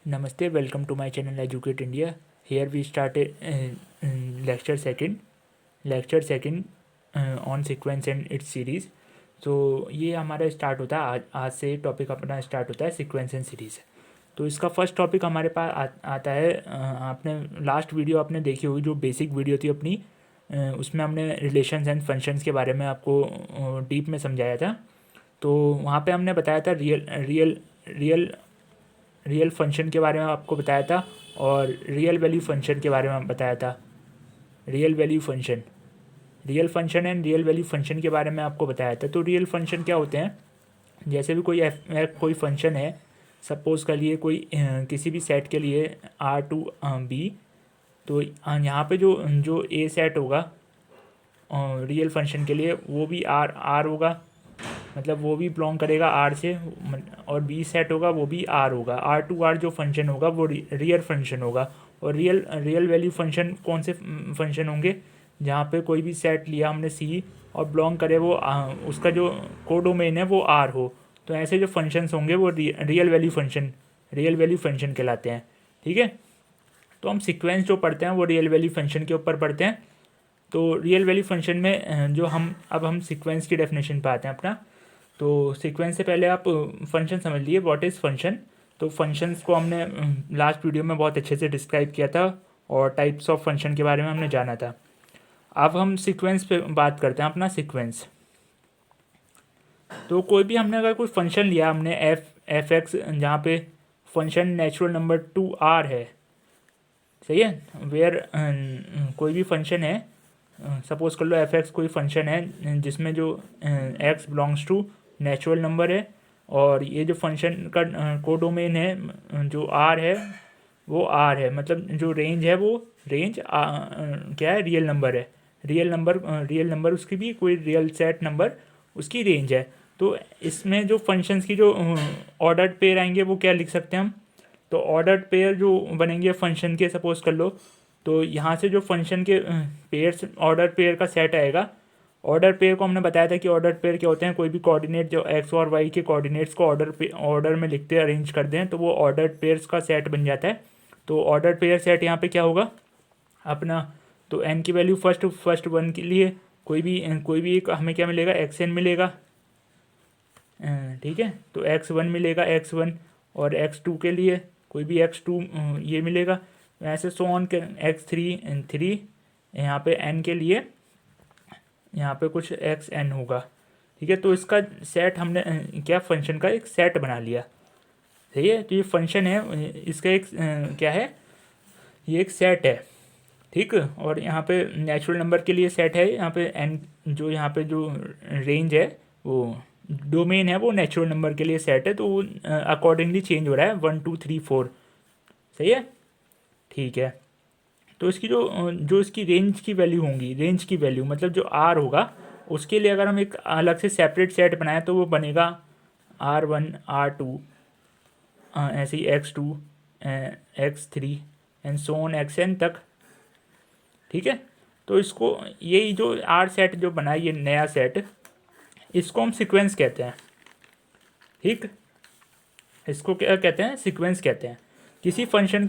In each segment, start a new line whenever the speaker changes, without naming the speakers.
Namaste, welcome to my channel Educate India. Here we started lecture second on sequence and its series. तो ये हमारा start होता है आज से टॉपिक अपना स्टार्ट होता है सीक्वेंस एंड सीरीज़। तो इसका फर्स्ट टॉपिक हमारे पास आता है। आपने लास्ट वीडियो आपने देखी होगी जो बेसिक वीडियो थी अपनी, उसमें हमने रिलेशंस एंड फंक्शंस के बारे में आपको डीप में समझाया था। तो वहाँ पे हमने बताया था रियल फंक्शन के बारे में आपको बताया था और रियल वैल्यू फंक्शन के बारे में बताया था। Real function and real value function के बारे में आपको बताया था। तो रियल फंक्शन क्या होते हैं, जैसे भी कोई फंक्शन है, सपोज कर लिए कोई किसी भी सेट के लिए R2B, तो यहाँ पे जो जो ए सेट होगा रियल फंक्शन के लिए वो भी आर होगा, मतलब वो भी बिलोंग करेगा आर से, और बी सेट होगा वो भी आर होगा। R2R जो फंक्शन होगा वो रियल फंक्शन होगा। और रियल वैल्यू फंक्शन कौन से फंक्शन होंगे, जहाँ पे कोई भी सेट लिया हमने सी और बिलोंग करे वो उसका जो कोडोमेन है वो आर हो, तो ऐसे जो फंक्शंस होंगे वो रियल वैल्यू फंक्शन कहलाते हैं। ठीक है, तो हम सीक्वेंस जो पढ़ते हैं वो रियल वैल्यू फंक्शन के ऊपर पढ़ते हैं। तो रियल वैल्यू फंक्शन में जो हम सीक्वेंस की डेफिनेशन पे आते हैं अपना। तो सीक्वेंस से पहले आप फंक्शन समझ लिए, व्हाट इज़ फंक्शन। तो फंक्शंस को हमने लास्ट वीडियो में बहुत अच्छे से डिस्क्राइब किया था और टाइप्स ऑफ फंक्शन के बारे में हमने जाना था। अब हम सीक्वेंस पे बात करते हैं अपना सीक्वेंस। तो कोई भी हमने अगर कोई फंक्शन लिया हमने एफ एक्स, जहाँ पे फंक्शन नेचुरल नंबर 2R है, सही है, वेयर कोई भी फंक्शन है, सपोज कर लो एफ एक्स कोई फंक्शन है जिसमें जो X belongs to natural number है, और ये जो फंक्शन का कोडोमेन है जो आर है वो आर है, मतलब जो रेंज है वो रेंज क्या है, रियल नंबर उसकी भी कोई रियल सेट नंबर उसकी रेंज है। तो इसमें जो फंक्शंस की जो ऑर्डर्ड पेयर आएंगे वो क्या लिख सकते हैं हम, तो ऑर्डर्ड पेयर जो बनेंगे फंक्शन के, सपोज कर लो, तो यहाँ से जो फंक्शन के पेयर्स ऑर्डर पेयर का सेट आएगा। ऑर्डर पेयर को हमने बताया था कि ऑर्डर पेयर क्या होते हैं, कोई भी कोऑर्डिनेट जो एक्स और वाई के कोऑर्डिनेट्स को ऑर्डर में लिखते हैं, अरेंज कर दें, तो वो ऑर्डर पेयर्स का सेट बन जाता है। तो ऑर्डर पेयर सेट यहाँ पे क्या होगा अपना, तो एन की वैल्यू फर्स्ट वन के लिए कोई भी एक हमें क्या मिलेगा, एक्स एन मिलेगा। ठीक है, तो x1 मिलेगा x1, और x2 के लिए कोई भी x2 ये मिलेगा। ऐसे सो ऑन के x3 यहाँ पे n के लिए यहाँ पे कुछ xn होगा। ठीक है, तो इसका सेट हमने क्या फंक्शन का एक सेट बना लिया। सही है, तो ये फंक्शन है, इसका एक क्या है, ये एक सेट है। ठीक, और यहाँ पे नेचुरल नंबर के लिए सेट है, यहाँ पे n जो यहाँ पे जो रेंज है वो डोमेन है वो नेचुरल नंबर के लिए सेट है, तो वो अकॉर्डिंगली चेंज हो रहा है 1 2 3 4। सही है, ठीक है। तो इसकी जो इसकी रेंज की वैल्यू होंगी, रेंज की वैल्यू मतलब जो आर होगा, उसके लिए अगर हम एक अलग से सेपरेट सेट बनाएं तो वो बनेगा R1 R2 ऐसे ही x2 x3 and so on xn तक। ठीक है, तो इसको यही जो आर सेट जो बना है, ये नया सेट, इसको हम सीक्वेंस कहते हैं। ठीक, इसको क्या कहते हैं, सीक्वेंस कहते हैं। किसी फंक्शन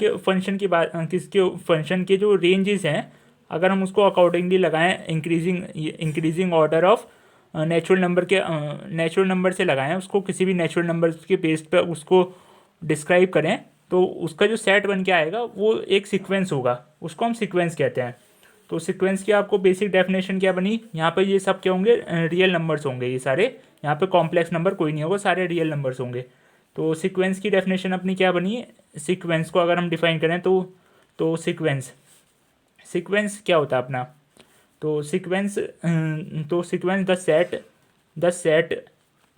की बात, किसके फंक्शन के जो रेंजेस हैं, अगर हम उसको अकॉर्डिंगली लगाएं, increasing order of natural number से लगाएं, उसको किसी भी नेचुरल नंबर के बेस पे उसको डिस्क्राइब करें, तो उसका जो सेट बन के आएगा वो एक सीक्वेंस होगा, उसको हम सीक्वेंस कहते हैं। तो सीक्वेंस की आपको बेसिक डेफिनेशन क्या बनी, यहाँ पे ये सब क्या होंगे, रियल नंबर्स होंगे ये सारे, यहाँ पे कॉम्प्लेक्स नंबर कोई नहीं होगा, सारे रियल नंबर्स होंगे। तो सीक्वेंस की डेफिनेशन अपनी क्या बनी है, सीक्वेंस को अगर हम डिफाइन करें तो सीक्वेंस क्या होता है अपना, तो sequence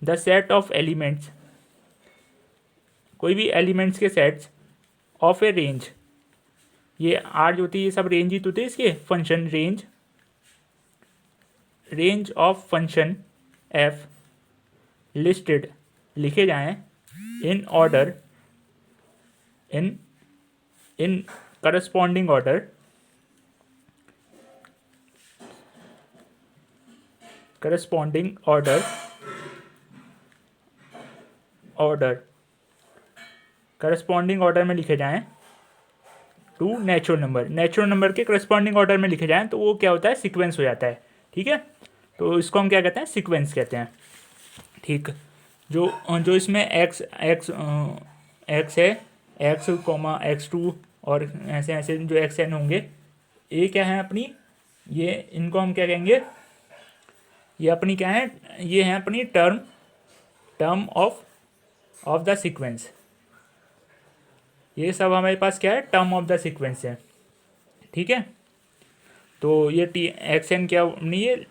the set of elements, कोई भी एलिमेंट्स के सेट्स ऑफ ए रेंज, ये आर जो होती है ये सब रेंज ही तो थे इसके function, range of function F listed लिखे जाएं in order, in corresponding order, order corresponding order में लिखे जाएँ टू नेचुरल नंबर के करस्पॉन्डिंग ऑर्डर में लिखे जाएँ तो वो क्या होता है, सीक्वेंस हो जाता है। ठीक है, तो इसको हम क्या कहते हैं, सीक्वेंस कहते हैं। ठीक, जो जो इसमें एक्स एक्स एक्स है, एक्स कॉमा x2 और ऐसे ऐसे जो xn होंगे, ये क्या है अपनी, ये इनको हम क्या कहेंगे, ये अपनी क्या है, ये है अपनी टर्म ऑफ द सीक्वेंस। ये सब हमारे पास क्या है, टर्म ऑफ द सीक्वेंस है। ठीक है, तो ये xn क्या नहीं, ये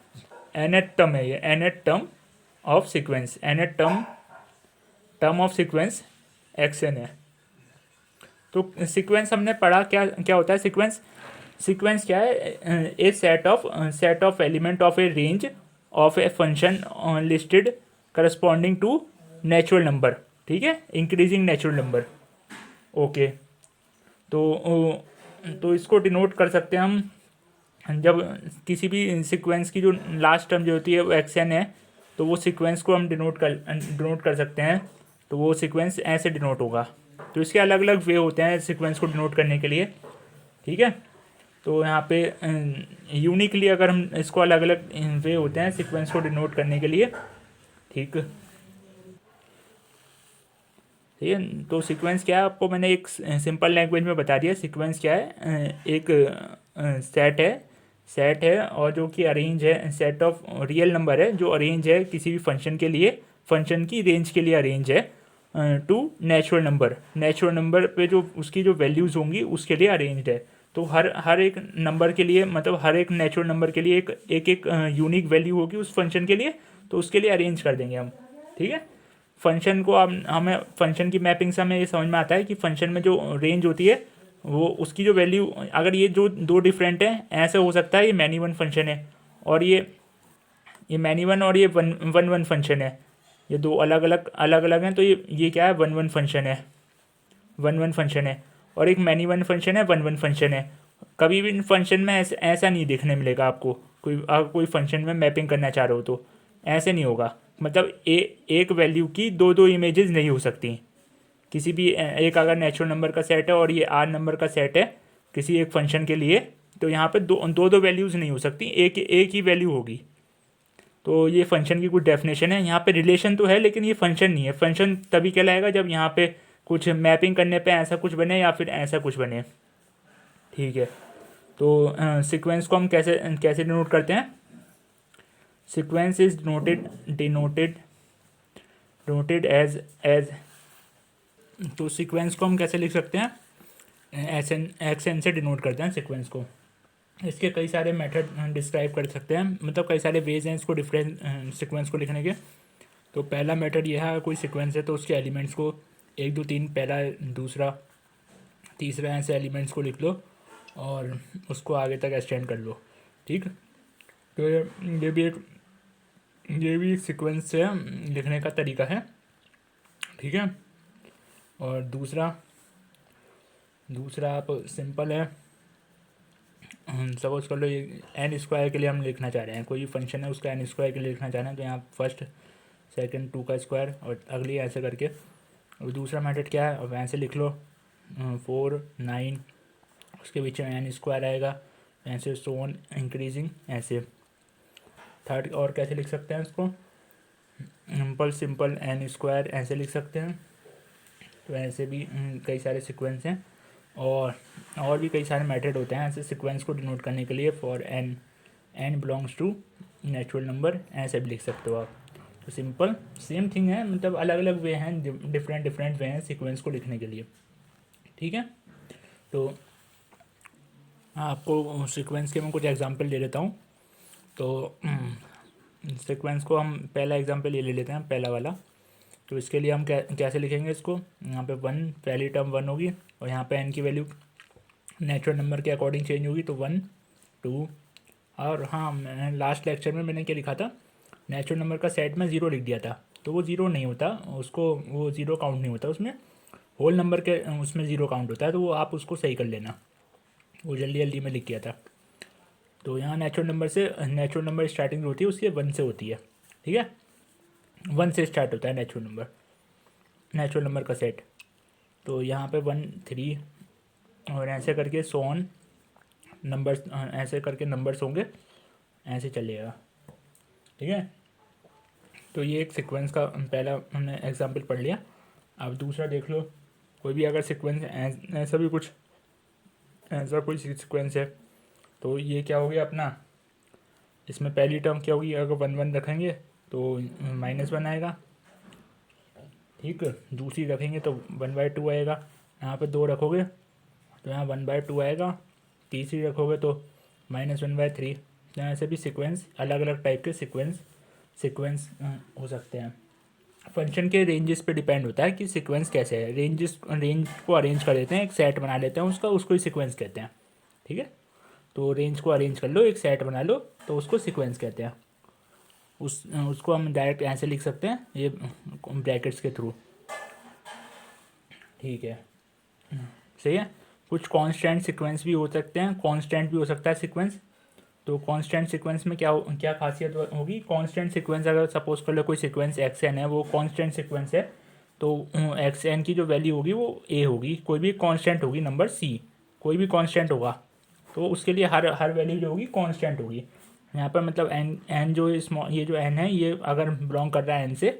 nth टर्म है, ये nth term of sequence, nth term of sequence xn है। तो सीक्वेंस हमने पढ़ा, क्या क्या होता है सीक्वेंस। सीक्वेंस क्या है, a set of element of a range of a function listed corresponding to natural number. ठीक है, इंक्रीजिंग नेचुरल नंबर। ओके, तो इसको डिनोट कर सकते हैं हम, जब किसी भी सीक्वेंस की जो लास्ट टर्म जो होती है वो xn है, तो वो सीक्वेंस को हम डिनोट कर सकते हैं। तो वो सीक्वेंस ऐसे डिनोट होगा। तो इसके अलग अलग वे होते हैं सीक्वेंस को डिनोट करने के लिए। ठीक है, तो यहाँ पे यूनिकली अगर हम इसको अलग अलग वे होते हैं सीक्वेंस को डिनोट करने के लिए। ठीक है, तो सीक्वेंस क्या है, आपको मैंने एक सिंपल लैंग्वेज में बता दिया। सीक्वेंस क्या है, एक सेट है और जो कि अरेंज है, सेट ऑफ रियल नंबर है जो अरेंज है किसी भी फंक्शन के लिए, फंक्शन की रेंज के लिए अरेंज है टू नेचुरल नंबर पे जो उसकी जो वैल्यूज़ होंगी उसके लिए अरेंज्ड है। तो हर एक नंबर के लिए, मतलब हर एक नेचुरल नंबर के लिए एक यूनिक वैल्यू होगी उस फंक्शन के लिए, तो उसके लिए अरेंज कर देंगे हम। ठीक है, फंक्शन को अब हमें फंक्शन की मैपिंग से हमें ये समझ में आता है कि फंक्शन में जो रेंज होती है वो उसकी जो वैल्यू, अगर ये जो दो डिफरेंट हैं, ऐसे हो सकता है ये मैनी वन फंक्शन है और ये मैनी वन और ये वन फंक्शन है, ये दो अलग अलग हैं। तो ये क्या है, वन फंक्शन है और एक मैनी वन फंक्शन है, वन फंक्शन है। कभी भी फंक्शन में ऐसा नहीं देखने मिलेगा आपको, कोई फंक्शन में मैपिंग करना चाह रहे हो तो ऐसे नहीं होगा। मतलब एक वैल्यू की दो इमेजेस नहीं हो सकती किसी भी एक, अगर नेचुरल नंबर का सेट है और ये आर नंबर का सेट है किसी एक फंक्शन के लिए, तो यहाँ पे दो वैल्यूज़ नहीं हो सकती, एक ही वैल्यू होगी। तो ये फंक्शन की कुछ डेफिनेशन है। यहाँ पे रिलेशन तो है लेकिन ये फंक्शन नहीं है। फंक्शन तभी कहलाएगा जब यहाँ पे कुछ मैपिंग करने पे ऐसा कुछ बने या फिर ऐसा कुछ बने। ठीक है, तो सीक्वेंस को हम कैसे कैसे डिनोट करते हैं। सीक्वेंस इज डिनोटेड एज तो सीक्वेंस को हम कैसे लिख सकते हैं, एक्सएन से डिनोट करते हैं सीक्वेंस को। इसके कई सारे मेथड डिस्क्राइब कर सकते हैं, मतलब कई सारे वेज हैं इसको डिफरेंट सीक्वेंस को लिखने के। तो पहला मेथड यह है, कोई सीक्वेंस है तो उसके एलिमेंट्स को 1 2 3 पहला, दूसरा, तीसरा ऐसे एलिमेंट्स को लिख लो और उसको आगे तक एक्सटेंड कर लो। ठीक, तो ये भी एक सीक्वेंस से लिखने का तरीका है। ठीक है, और दूसरा आप सिंपल है, सपोज कर लो ये एन स्क्वायर के लिए हम लिखना चाह रहे हैं, कोई फंक्शन है उसका एन स्क्वायर के लिए लिखना चाह रहे हैं, तो यहाँ फर्स्ट सेकंड 2 का स्क्वायर और अगली ऐसे करके। और दूसरा मेथड क्या है, अब ऐसे लिख लो 4 9, उसके बीच में एन स्क्वायर आएगा, ऐसे सो ऑन इंक्रीजिंग ऐसे। थर्ड और कैसे लिख सकते हैं इसको, सिंपल एन स्क्वायर ऐसे लिख सकते हैं। तो ऐसे भी कई सारे सीक्वेंस हैं और भी कई सारे मेथड होते हैं ऐसे सीक्वेंस को डिनोट करने के लिए। For N belongs to natural number ऐसे भी लिख सकते हो आप। तो सिंपल सेम थिंग है, मतलब अलग अलग वे हैं, डिफरेंट वे हैं सीक्वेंस को लिखने के लिए। ठीक है, तो आपको सीक्वेंस के मैं कुछ एग्जांपल दे देता हूँ। तो सीक्वेंस को हम पहला एग्जांपल ये ले लेते हैं, पहला वाला। तो इसके लिए हम कैसे लिखेंगे इसको, यहाँ पे 1 पहली टर्म 1 होगी और यहाँ पे n की वैल्यू नेचुरल नंबर के अकॉर्डिंग चेंज होगी, तो 1 2। और हाँ, मैं लास्ट लेक्चर में मैंने क्या लिखा था, नेचुरल नंबर का सेट में 0 लिख दिया था, तो वो 0 नहीं होता, उसको वो 0 काउंट नहीं होता, उसमें होल नंबर के उसमें 0 काउंट होता है। तो वो आप उसको सही कर लेना, वो जल्दी में लिख किया था। तो यहाँ नेचुरल नंबर स्टार्टिंग होती है उसकी 1 से होती है। ठीक है, 1 से स्टार्ट होता है नेचुरल नंबर का सेट। तो यहाँ पे 1 3 और ऐसे करके सो ऑन नंबर्स, ऐसे करके नंबर्स होंगे, ऐसे चलेगा। ठीक है, तो ये एक सीक्वेंस का पहला हमने एग्जांपल पढ़ लिया। अब दूसरा देख लो, कोई भी अगर सीक्वेंस ऐसा भी कुछ, ऐसा कोई सीक्वेंस है, तो ये क्या हो गया अपना, इसमें पहली टर्म क्या होगी, अगर 1 1 रखेंगे तो -1 आएगा। ठीक है, दूसरी रखेंगे तो 1/2 आएगा। यहाँ पे 2 रखोगे तो यहाँ 1/2 आएगा। तीसरी रखोगे तो -1/3। तो ऐसे भी सीक्वेंस, अलग अलग टाइप के सीक्वेंस हो सकते हैं। फंक्शन के रेंजेस पे डिपेंड होता है कि सीक्वेंस कैसे है। रेंज को अरेंज कर देते हैं, एक सेट बना लेते हैं उसका, उसको ही सीक्वेंस कहते हैं। ठीक है, तो रेंज को अरेंज कर लो, एक सेट बना लो, तो उसको सीक्वेंस कहते हैं। उसको हम डायरेक्ट ऐसे लिख सकते हैं, ये ब्रैकेट्स के थ्रू। ठीक है, सही है। कुछ कांस्टेंट सीक्वेंस भी हो सकते हैं, कांस्टेंट भी हो सकता है सीक्वेंस। तो कांस्टेंट सीक्वेंस में क्या खासियत होगी, कांस्टेंट सीक्वेंस अगर सपोज कर लो कोई सीक्वेंस एक्स एन है, वो कांस्टेंट सीक्वेंस है, तो एक्स एन की जो वैल्यू होगी वो ए होगी। कोई भी कांस्टेंट होगी, नंबर सी कोई भी कांस्टेंट होगा, तो उसके लिए हर हर वैल्यू जो होगी कांस्टेंट होगी। यहाँ पर मतलब एन जो स्मॉल, ये जो एन है, ये अगर बिलोंग कर रहा है एन से,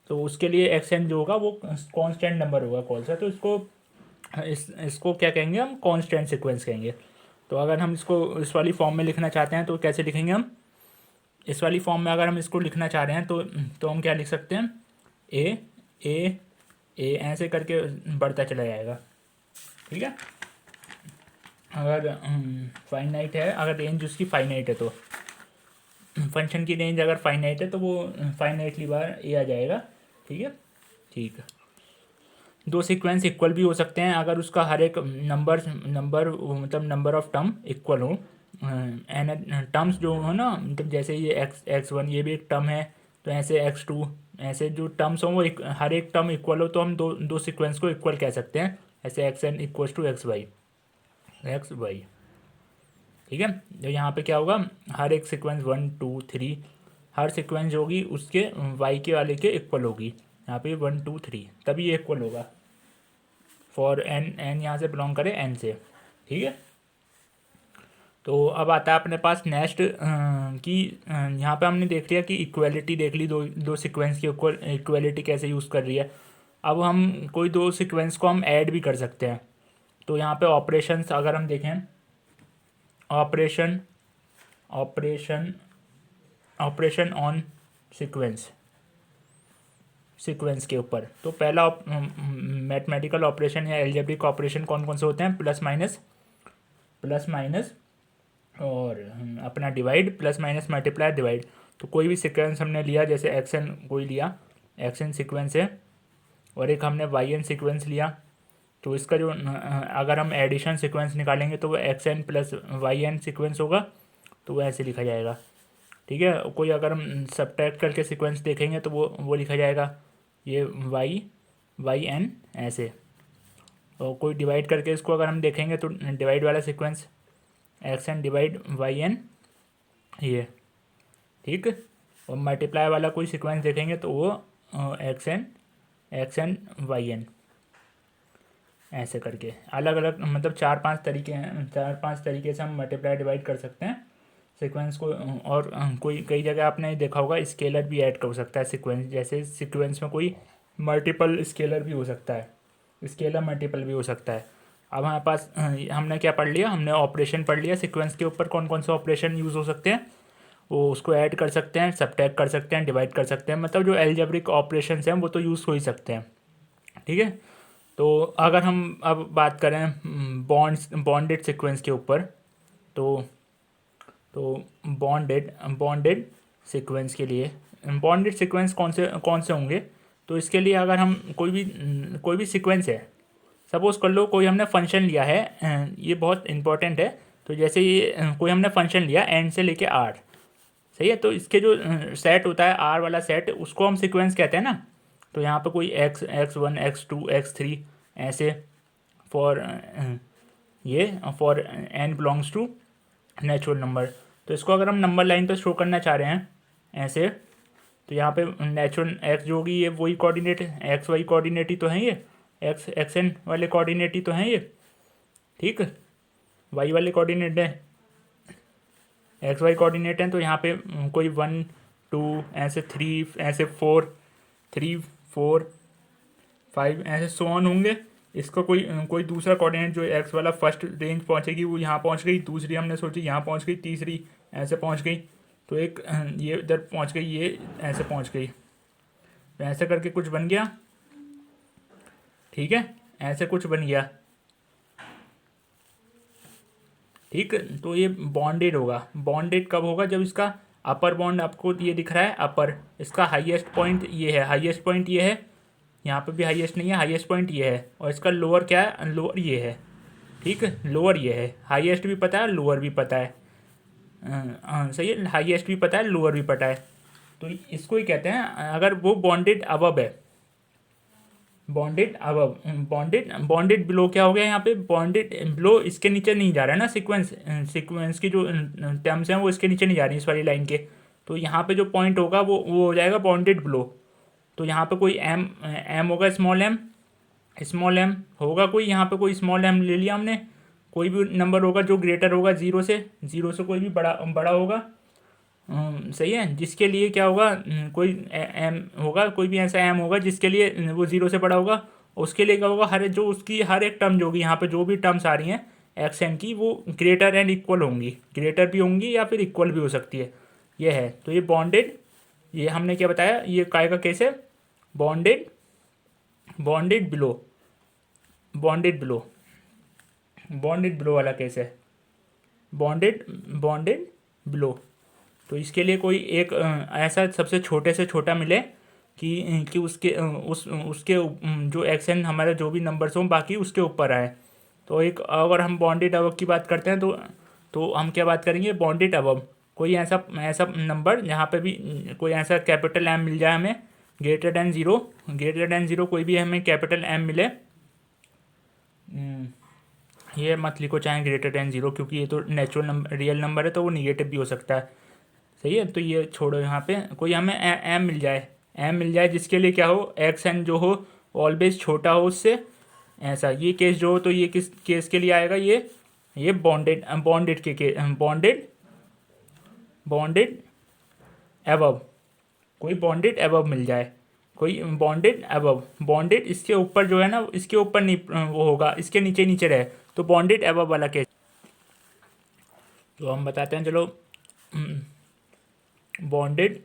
तो उसके लिए एक्स एन जो होगा वो कांस्टेंट नंबर होगा कौन सा, तो इसको क्या कहेंगे हम, कांस्टेंट सीक्वेंस कहेंगे। तो अगर हम इसको इस वाली फॉर्म में लिखना चाहते हैं तो कैसे लिखेंगे हम, इस वाली फॉर्म में अगर हम इसको लिखना चाह रहे हैं तो हम क्या लिख सकते हैं, ए ए ए ऐसे करके बढ़ता चला जाएगा। ठीक है, अगर फाइनाइट है, अगर रेंज उसकी फाइनाइट है, तो फंक्शन की रेंज अगर फाइनाइट है तो वो फाइनाइटली बार ए आ जाएगा। ठीक है, ठीक है। दो सीक्वेंस इक्वल भी हो सकते हैं अगर उसका हर एक नंबर मतलब नंबर ऑफ टर्म इक्वल हो। एन टर्म्स जो हो ना, मतलब जैसे ये x1 ये भी एक टर्म है, तो ऐसे x2, ऐसे जो टर्म्स हों वो हर एक टर्म इक्वल हो, तो हम दो दो सीक्वेंस को इक्वल कह सकते हैं, ऐसे xn इक्वल्स टू xy। ठीक है, तो यहाँ पे क्या होगा, हर एक सीक्वेंस 1 2 3 हर सीक्वेंस जो होगी उसके y के वाले के इक्वल होगी। यहाँ पे 1 2 3 तभी ये इक्वल होगा, फॉर एन यहाँ से बिलोंग करे एन से। ठीक है, तो अब आता है अपने पास नेक्स्ट कि यहाँ पे हमने देख लिया कि इक्वलिटी देख ली, दो सीक्वेंस की इक्वलिटी कैसे यूज़ कर रही है। अब हम कोई दो सीक्वेंस को हम ऐड भी कर सकते हैं। तो यहाँ पे ऑपरेशंस अगर हम देखें, ऑपरेशन ऑन सीक्वेंस के ऊपर, तो पहला मैथमेटिकल ऑपरेशन या एल्जेब्रिक ऑपरेशन कौन कौन से होते हैं, प्लस माइनस और अपना divide, plus minus multiply divide. तो कोई भी सीक्वेंस हमने लिया, जैसे एक्सन कोई लिया, एक्सन सीक्वेंस है, और एक हमने वाई एन सीक्वेंस लिया, तो इसका जो अगर हम एडिशन सीक्वेंस निकालेंगे तो वो X N plus Y N sequence होगा, तो वो ऐसे लिखा जाएगा। ठीक है, कोई अगर हम सब्ट्रैक्ट करके सीक्वेंस देखेंगे तो वो लिखा जाएगा, ये वाई एन ऐसे। और कोई डिवाइड करके इसको अगर हम देखेंगे तो डिवाइड वाला sequence x N divide Y N ये। ठीक, और मल्टीप्लाई वाला कोई सीक्वेंस देखेंगे तो वो एक्स एन वाई एन ऐसे करके। अलग अलग मतलब 4-5 तरीके हैं, 4-5 तरीके से हम मल्टीप्लाई डिवाइड कर सकते हैं सीक्वेंस को। और कोई कई जगह आपने देखा होगा स्केलर भी ऐड कर सकता है सीक्वेंस, जैसे सीक्वेंस में कोई मल्टीपल स्केलर भी हो सकता है, स्केलर मल्टीपल भी हो सकता है। अब हमारे पास हमने क्या पढ़ लिया, हमने ऑपरेशन पढ़ लिया, सीक्वेंस के ऊपर कौन कौन से ऑपरेशन यूज़ हो सकते हैं, वो उसको ऐड कर सकते हैं, सब्ट्रैक्ट कर सकते हैं, डिवाइड कर सकते हैं, मतलब जो एल्जेब्रिक ऑपरेशंस हैं वो तो यूज़ हो ही सकते हैं। ठीक है, तो अगर हम अब बात करें बॉन्डेड सीक्वेंस के ऊपर, तो बॉन्डेड सीक्वेंस के लिए, बॉन्डेड सीक्वेंस कौन से होंगे, तो इसके लिए अगर हम कोई भी सीक्वेंस है, सपोज कर लो कोई हमने फंक्शन लिया है, ये बहुत इंपॉर्टेंट है। तो जैसे ये कोई हमने फंक्शन लिया एन से लेके आर, सही है, तो इसके जो सेट होता है आर वाला सेट, उसको हम सीक्वेंस कहते हैं ना। तो यहाँ पे कोई x1 x2 x3 ऐसे for n belongs to natural number. तो इसको अगर हम नंबर लाइन पर शो करना चाह रहे हैं ऐसे, तो यहाँ पे नेचुरल एक्स जो होगी ये वही कोऑर्डिनेट एक्स वाई कोऑर्डिनेट ही तो है ये, एक्स एन वाले कोऑर्डिनेट ही तो हैं ये, ठीक। वाई वाले कोऑर्डिनेट हैं, एक्स वाई कोऑर्डिनेट हैं, तो यहाँ पे कोई 1 2 ऐसे 3 ऐसे 4 3 4 5 ऐसे सो ऑन होंगे। इसका कोई कोई दूसरा कोऑर्डिनेट जो एक्स वाला फर्स्ट रेंज पहुँचेगी वो यहाँ पहुँच गई, दूसरी हमने सोची यहाँ पहुँच गई, तीसरी ऐसे पहुँच गई, तो एक ये इधर पहुँच गई, ये ऐसे पहुँच गई, तो ऐसे करके कुछ बन गया, ठीक है, ऐसे कुछ बन गया, ठीक। तो ये बॉन्डेड होगा। बॉन्डेड कब होगा? जब इसका अपर बॉन्ड आपको ये दिख रहा है अपर, इसका हाईएस्ट पॉइंट ये है, हाईएस्ट पॉइंट ये है, यहाँ पे भी हाईएस्ट नहीं है, हाईएस्ट पॉइंट ये है, और इसका लोअर क्या है? लोअर ये है, ठीक है, लोअर ये है। हाईएस्ट भी पता है, लोअर भी पता है, सही है, हाईएस्ट भी पता है, लोअर भी पता है, तो इसको ही कहते हैं अगर वो बॉन्डेड अबव है, बॉन्डेड अबव। बॉन्डेड बिलो क्या हो गया यहाँ पे? बॉन्डेड बिलो इसके नीचे नहीं जा रहा है ना, सीक्वेंस की जो टर्म्स हैं वो इसके नीचे नहीं जा रही इस वाली लाइन के, तो यहाँ पे जो पॉइंट होगा वो हो जाएगा बॉन्डेड बिलो। तो यहाँ पे कोई एम होगा, स्मॉल एम होगा कोई, यहाँ पे कोई स्मॉल एम ले लिया हमने, कोई भी नंबर होगा जो ग्रेटर होगा जीरो से कोई भी बड़ा होगा, सही है, जिसके लिए क्या होगा, कोई एम होगा, कोई भी ऐसा एम होगा जिसके लिए वो जीरो से बड़ा होगा, उसके लिए क्या होगा, जो उसकी हर एक टर्म जो होगी, यहाँ पे जो भी टर्म्स आ रही हैं एक्स एन की, वो ग्रेटर एंड इक्वल होंगी, ग्रेटर भी होंगी या फिर इक्वल भी हो सकती है, ये है। तो ये बॉन्डेड, ये हमने क्या बताया, ये काय का केस है, बॉन्डेड बिलो, बॉन्डेड बिलो वाला केस है, बॉन्डेड बिलो। तो इसके लिए कोई एक ऐसा सबसे छोटे से छोटा मिले कि उसके जो एक्शन हमारे जो भी नंबर्स हों बाकी उसके ऊपर आए। तो एक अगर हम बॉन्डेड अबव की बात करते हैं तो हम क्या बात करेंगे, बॉन्डेड अबव कोई ऐसा नंबर जहाँ पे भी कोई ऐसा कैपिटल एम मिल जाए हमें, ग्रेटर देन ज़ीरो कोई भी हमें कैपिटल एम मिले, ये मत लिखो चाहे ग्रेटर देन ज़ीरो, क्योंकि ये तो नेचुरल नंबर, रियल नंबर है, तो वो निगेटिव भी हो सकता है, सही है। तो ये छोड़ो, यहाँ पे कोई हमें एम मिल जाए जिसके लिए क्या हो, एक्स एन जो हो ऑलवेज छोटा हो उससे, ऐसा ये केस जो हो, तो ये किस केस के लिए आएगा, ये बॉन्डेड एबव, कोई बॉन्डेड एबव मिल जाए, कोई बॉन्डेड एबव, बॉन्डेड इसके ऊपर जो है ना, इसके ऊपर नहीं वो होगा, इसके नीचे रहे, तो बॉन्डेड एबव वाला केस। तो हम बताते हैं, चलो, bounded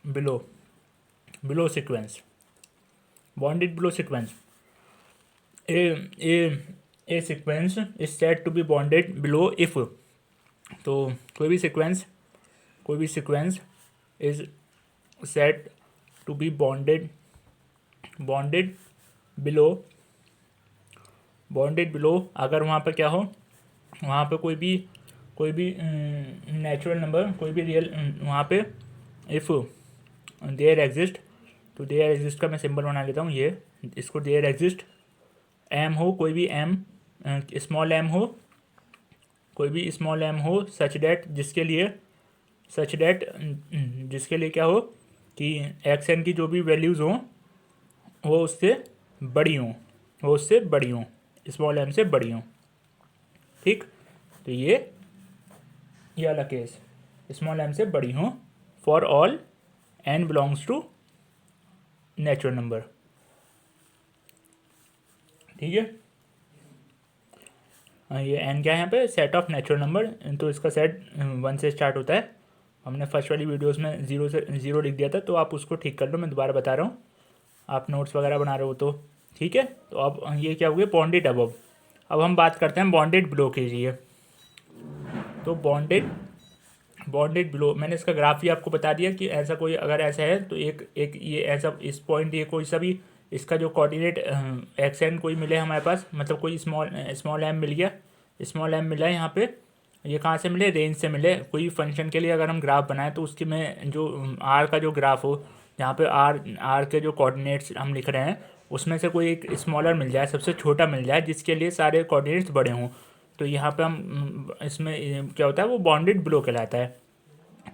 below sequence, bounded below sequence, a sequence is said to be bounded below if, तो कोई भी sequence is said to be bounded below अगर वहाँ पे क्या हो, वहाँ पे कोई भी नेचुरल नंबर, कोई भी रियल, वहाँ पे इफ़ देयर एग्जिस्ट, तो देयर एग्जिस्ट का मैं सिंबल बना लेता हूँ, ये इसको देयर एग्जिस्ट एम हो, कोई भी एम स्मॉल एम हो, कोई भी स्मॉल एम हो, सच डेट जिसके लिए क्या हो कि एक्स एन की जो भी वैल्यूज़ हों वो उससे बड़ी हों, स्मॉल एम से बड़ी हों, ठीक। तो ये वाला केस, स्मॉल एम से बड़ी हों for all N belongs to natural number, ठीक है। ये एन क्या है यहाँ पे, सेट ऑफ नेचुरल नंबर, तो इसका सेट 1 से स्टार्ट होता है, हमने फर्स्ट वाली वीडियोस में ज़ीरो लिख दिया था, तो आप उसको ठीक कर लो, मैं दोबारा बता रहा हूँ, आप नोट्स वगैरह बना रहे हो तो ठीक है। तो अब ये क्या हो गया, बॉन्डेड अबव। अब हम बात करते हैं बॉन्डेड बिलो के लिए। तो बॉन्डेड बिलो, मैंने इसका ग्राफ भी आपको बता दिया कि ऐसा कोई अगर ऐसा है तो एक ये ऐसा इस पॉइंट, ये कोई सा भी इसका जो कोऑर्डिनेट एक्स एन कोई मिले हमारे पास, मतलब कोई स्मॉल एम मिल गया, है यहाँ पे, ये कहाँ से मिले, रेंज से मिले। कोई फंक्शन के लिए अगर हम ग्राफ बनाएं तो उसके में जो आर का जो ग्राफ हो, जहाँ पे आर के जो कोऑर्डिनेट्स हम लिख रहे हैं उसमें से कोई एक स्मॉलर मिल जाए, सबसे छोटा मिल जाए, जिसके लिए सारे कोऑर्डिनेट्स बड़े हों, तो यहाँ पे हम इसमें क्या होता है, वो बॉन्डेड बिलो कहलाता है।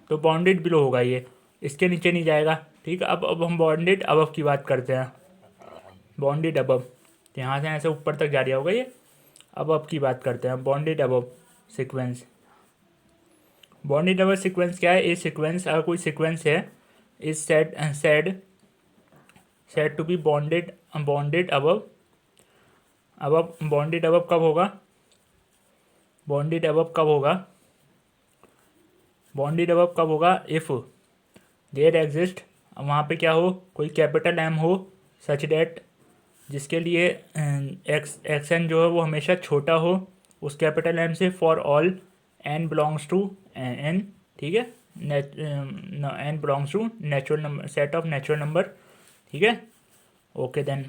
तो बॉन्डेड बिलो होगा ये, इसके नीचे नहीं जाएगा, ठीक। ठीक है। अब हम बॉन्डेड अबव की बात करते हैं। बॉन्डेड अबव, तो यहाँ से ऐसे ऊपर तक जारी होगा ये। अब की बात करते हैं bounded above sequence. Bounded above sequence क्या है? ये सीक्वेंस, अगर कोई सीक्वेंस है, is said to be bounded above. अब बॉन्डेड अबव कब होगा? बॉन्डेड अबव कब होगा? बॉन्डेड अबव कब होगा? इफ़ देयर एग्जिस्ट, वहाँ पे क्या हो, कोई कैपिटल एम हो, सच डेट, जिसके लिए एक्स एन जो है वो हमेशा छोटा हो उस कैपिटल एम से, for all N belongs to N, ठीक है, N belongs to natural number, set of natural number, ठीक है। ओके देन,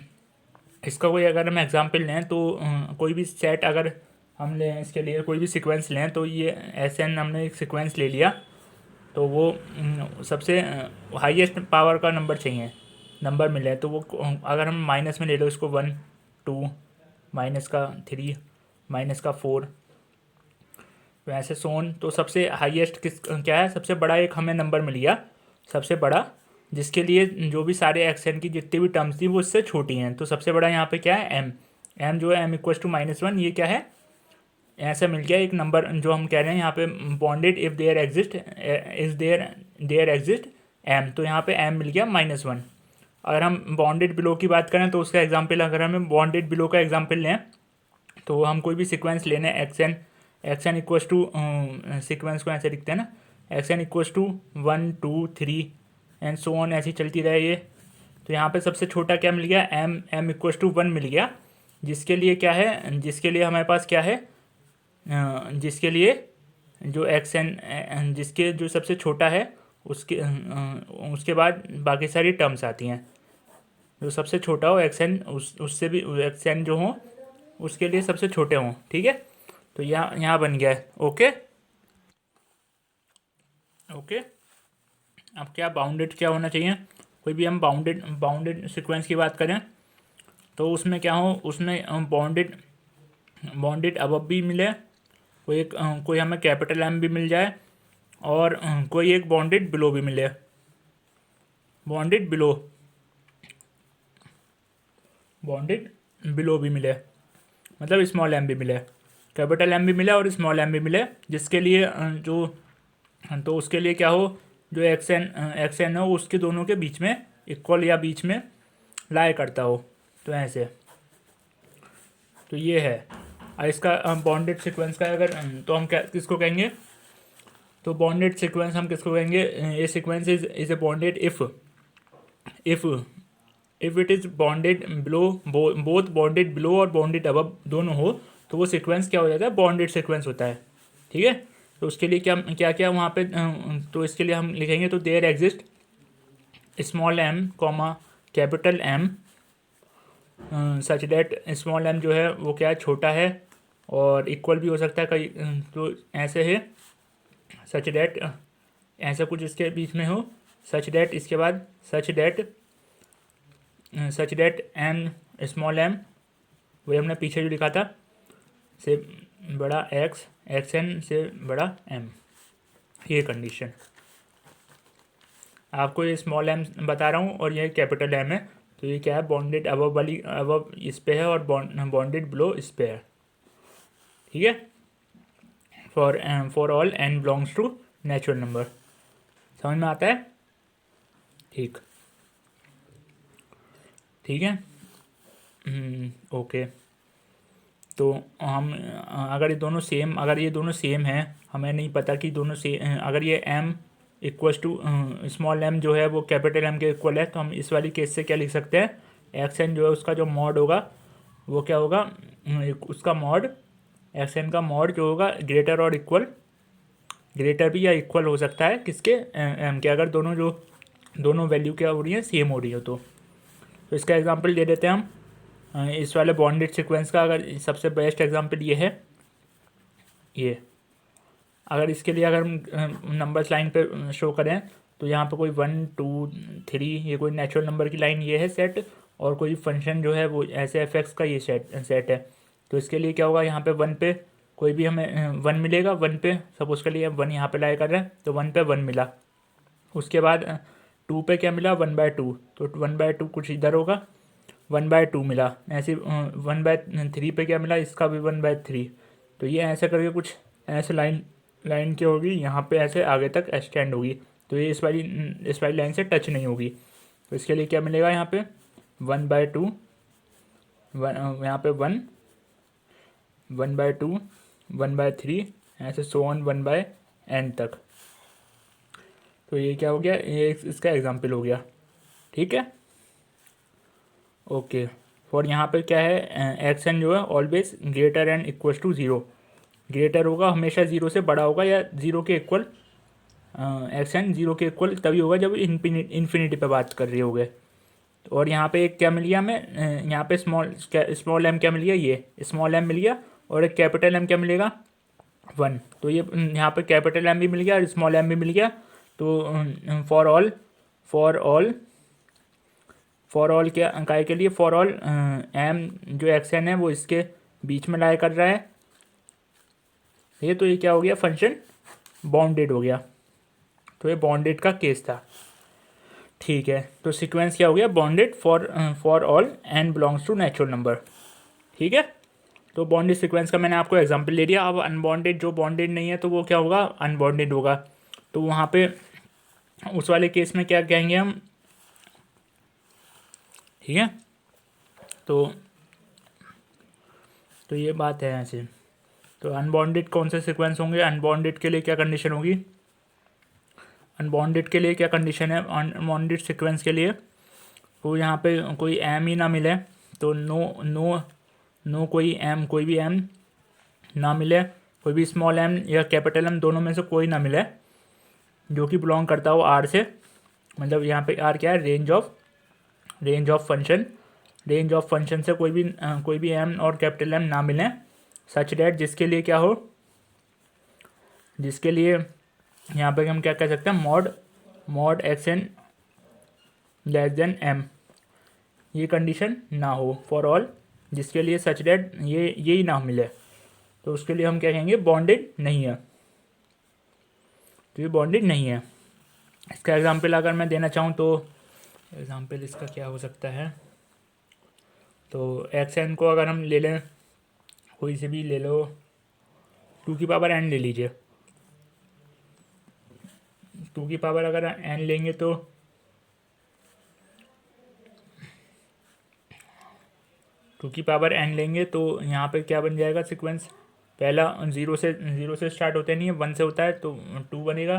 इसका कोई अगर हम एग्जांपल लें तो कोई भी सेट अगर हम लें, इसके लिए कोई भी सीक्वेंस लें, तो ये एस एन हमने एक सीक्वेंस ले लिया, तो वो सबसे हाईएस्ट पावर का नंबर चाहिए, नंबर मिले, तो वो अगर हम माइनस में ले लो इसको 1 2 माइनस का 3 माइनस का 4, तो ऐसे सोन, तो सबसे हाईएस्ट क्या है? सबसे बड़ा एक हमें नंबर मिल गया, सबसे बड़ा, जिसके लिए जो भी सारे एक्शन की जितनी भी टर्म्स थी वो इससे छोटी हैं, तो सबसे बड़ा यहाँ पे क्या है? एम जो है एम इक्वल टू -1, ये क्या है? ऐसा मिल गया एक नंबर जो हम कह रहे हैं यहाँ पे bounded if there exist M, तो यहाँ पे एम मिल गया -1। अगर हम बॉन्डेड बिलो की बात करें तो उसका एग्जांपल, अगर हमें बॉन्डेड बिलो का एग्जांपल लें, तो हम कोई भी सीक्वेंस लेने, X N equal to, sequence को ऐसे लिखते हैं ना, X N equal to 1 2 3 and so on, ऐसी चलती रहे ये। तो यहाँ पे सबसे छोटा क्या मिल गया? एम इक्वल टू 1 मिल गया, जिसके लिए क्या है, जिसके लिए हमारे पास क्या है, जिसके लिए जो एक्स एन, जिसके जो सबसे छोटा है उसके बाद बाकी सारी टर्म्स आती हैं, जो सबसे छोटा हो एक्स एन, उससे भी एक्स एन जो हो उसके लिए सबसे छोटे हों, ठीक है। तो यहाँ बन गया है। Okay okay. अब क्या बाउंडेड क्या होना चाहिए? कोई भी हम बाउंडेड सीक्वेंस की बात करें तो उसमें क्या हो, उसमें बॉन्डेड अबव भी मिले, कोई हमें कैपिटल एम भी मिल जाए, और कोई एक बॉन्डेड बिलो भी मिले, बॉन्डेड बिलो भी मिले, मतलब स्मॉल एम भी मिले, कैपिटल एम भी मिले और स्मॉल एम भी मिले, जिसके लिए तो उसके लिए क्या हो, जो एक्स एन हो उसके दोनों के बीच में इक्वल या बीच में लाई करता हो, तो ऐसे, तो ये है। और इसका बॉन्डेड सीक्वेंस का अगर, तो हम क्या किसको कहेंगे? तो बॉन्डेड सीक्वेंस हम किसको कहेंगे? ये sequence is a bonded if it is bonded below, both bonded below और बॉन्डेड अबव दोनों हो, तो वो सीक्वेंस क्या हो जाता है? बॉन्डेड सीक्वेंस होता है, ठीक है। तो उसके लिए क्या क्या वहाँ पे, तो इसके लिए हम लिखेंगे, तो there exist small m comma capital M such that, small m जो है वो क्या है? छोटा है, और इक्वल भी हो सकता है कई, तो ऐसे है, सच डेट, ऐसा कुछ इसके बीच में हो, सच डेट, इसके बाद सच डेट एम स्मॉल एम, वही हमने पीछे जो लिखा था, से बड़ा एक्स एन से बड़ा एम, ये कंडीशन। आपको ये स्मॉल एम बता रहा हूँ और ये कैपिटल एम है, तो ये क्या है? बॉन्डेड अबव वाली, अबव इस पे है, और बॉन्डेड बिलो इस पे है, ठीक है। For all N belongs to natural number. समझ में आता है? ठीक है। ओके। तो हम अगर ये दोनों सेम हैं, हमें नहीं पता कि दोनों अगर ये m equals to small m जो है वो कैपिटल M के इक्वल है, तो हम इस वाली केस से क्या लिख सकते हैं? एक्स एन जो है उसका जो मॉड होगा वो क्या होगा? उसका मॉड, एक्स एन का मॉड जो होगा ग्रेटर और इक्वल, ग्रेटर भी या इक्वल हो सकता है किसके? m के, अगर दोनों वैल्यू क्या हो रही है? सेम हो रही हो तो इसका एग्जांपल दे देते हैं हम। इस वाले बॉन्डेड सीक्वेंस का अगर सबसे बेस्ट एग्जांपल ये है, ये अगर इसके लिए अगर हम नंबर्स लाइन पे शो करें, तो यहाँ पे कोई 1 2 3, ये कोई नेचुरल नंबर की लाइन ये है सेट, और कोई फंक्शन जो है वो ऐसे एफ का ये सेट है। तो इसके लिए क्या होगा? यहाँ पे 1 पे कोई भी हमें 1 मिलेगा, 1 पे सपोज के लिए 1 यहाँ पे लाई कर रहे हैं, तो 1 पे 1 मिला। उसके बाद 2 पे क्या मिला 1/2, तो 1/2 कुछ इधर होगा, 1/2 मिला। ऐसे 1/3 पे क्या मिला, इसका भी 1/3। तो ये ऐसे करके कुछ ऐसे लाइन लाइन क्या होगी यहाँ पे ऐसे आगे तक एक्सटेंड होगी, तो ये इस वाली लाइन से टच नहीं होगी। तो इसके लिए क्या मिलेगा यहाँ पे 1/2, यहाँ पे 1/2, 1/3, ऐसे सो ऑन 1/n तक। तो ये क्या हो गया, ये इसका एग्जाम्पल हो गया। ठीक है, ओके। और यहाँ पे क्या है, एक्स एन जो है always greater and equal to zero, greater होगा हमेशा ज़ीरो से बड़ा होगा या ज़ीरो के इक्वल, एक्स एन ज़ीरो के इक्वल तभी होगा जब इन्फिनिटी पे बात कर रहे होगे। और यहाँ पे एक क्या मिल गया हमें, यहाँ पे स्मॉल एम क्या मिल गया, ये स्मॉल एम मिल गया, और एक कैपिटल एम क्या मिलेगा 1। तो ये यहाँ पे कैपिटल एम भी मिल गया और स्मॉल एम भी मिल गया। तो फॉर ऑल क्या काय के लिए, फॉर ऑल एम जो एक्स एन है वो इसके बीच में लाई कर रहा है ये। तो ये क्या हो गया, फंक्शन बाउंडेड हो गया। तो ये बाउंडेड का केस था। ठीक है, तो सीक्वेंस क्या हो गया, bounded for all N belongs to natural number. ठीक है, तो बाउंडेड सीक्वेंस का मैंने आपको एग्जांपल ले दिया। अब अनबाउंडेड, जो बाउंडेड नहीं है तो वो क्या होगा, अनबाउंडेड होगा। तो वहाँ पे उस वाले केस में क्या कहेंगे हम, ठीक है। तो ये बात है ऐसे। तो अनबाउंडेड कौन से सीक्वेंस होंगे, अनबाउंडेड के लिए क्या कंडीशन होगी, अनबाउंडेड के लिए क्या कंडीशन है, अनबाउंडेड सीक्वेंस के लिए तो यहाँ पे कोई एम ही ना मिले, तो नो कोई भी एम ना मिले, कोई भी स्मॉल एम या कैपिटल एम दोनों में से कोई ना मिले जो कि बिलोंग करता हो आर से। मतलब यहाँ पे आर क्या है, रेंज ऑफ फंक्शन से कोई भी एम और कैपिटल एम ना मिले, सच डैट जिसके लिए क्या हो, जिसके लिए यहाँ पे हम क्या कह सकते हैं, mod X N less than M, ये कंडीशन ना हो फॉर ऑल, जिसके लिए सच डैट यही ना मिले, तो उसके लिए हम क्या कहेंगे, बॉन्डेड नहीं है। तो ये बॉन्डेड नहीं है। इसका एग्जांपल अगर मैं देना चाहूँ तो एग्जांपल इसका क्या हो सकता है, तो एक्स एन को अगर हम ले लें, कोई से भी ले लो, 2 की पावर एन ले लीजिए। 2 की पावर अगर एन लेंगे तो 2 की पावर एन लेंगे तो यहाँ पे क्या बन जाएगा सीक्वेंस, पहला ज़ीरो से स्टार्ट होता नहीं है, 1 से होता है, तो 2 बनेगा,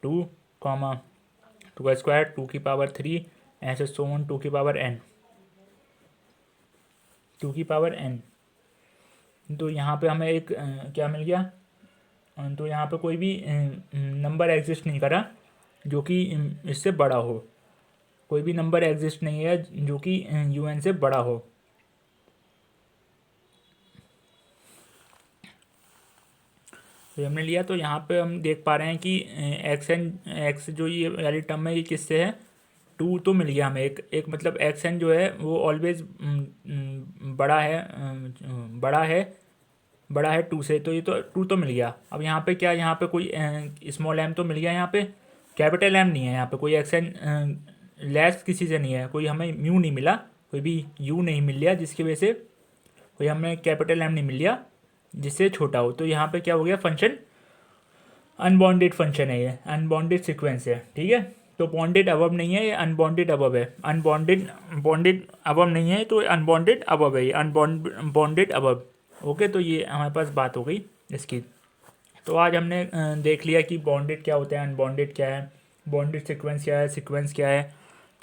2 कॉमा 2 का स्क्वायर 2 की पावर 3, ऐसे सो ऑन 2 की पावर एन, 2 की पावर एन। तो यहाँ पे हमें एक क्या मिल गया, तो यहाँ पे कोई भी नंबर एग्जिस्ट नहीं करा जो कि इससे बड़ा हो, कोई भी नंबर एग्जिस्ट नहीं है जो कि यू एन से बड़ा हो। तो हमने लिया, तो यहाँ पे हम देख पा रहे हैं कि एक्स जो ये वाली टर्म है ये किससे है, 2 तो मिल गया हमें, एक मतलब एक्स एन जो है वो ऑलवेज बड़ा है 2 से, तो ये तो 2 तो मिल गया। अब यहाँ पे क्या, यहाँ पे कोई स्मॉल एम तो मिल गया, यहाँ पे कैपिटल एम नहीं है, यहाँ पे कोई एक्स एन लेस किसी से नहीं है, कोई हमें म्यू नहीं मिला, कोई भी यू नहीं मिल लिया जिसकी वजह से कोई हमें कैपिटल एम नहीं मिल लिया जिससे छोटा हो। तो यहाँ पे क्या हो गया, फंक्शन अनबाउंडेड फंक्शन है, ये अनबाउंडेड सीक्वेंस है। ठीक है, तो बाउंडेड अबव नहीं है, ये अनबाउंडेड अबव है, बाउंडेड अबव नहीं है, तो अनबाउंडेड अबव है, ये अनबाउंडेड अबव। ओके, तो ये हमारे पास बात हो गई इसकी। तो आज हमने देख लिया कि बाउंडेड क्या होता है, अनबाउंडेड क्या है, बाउंडेड सीक्वेंस क्या है, सीक्वेंस क्या है।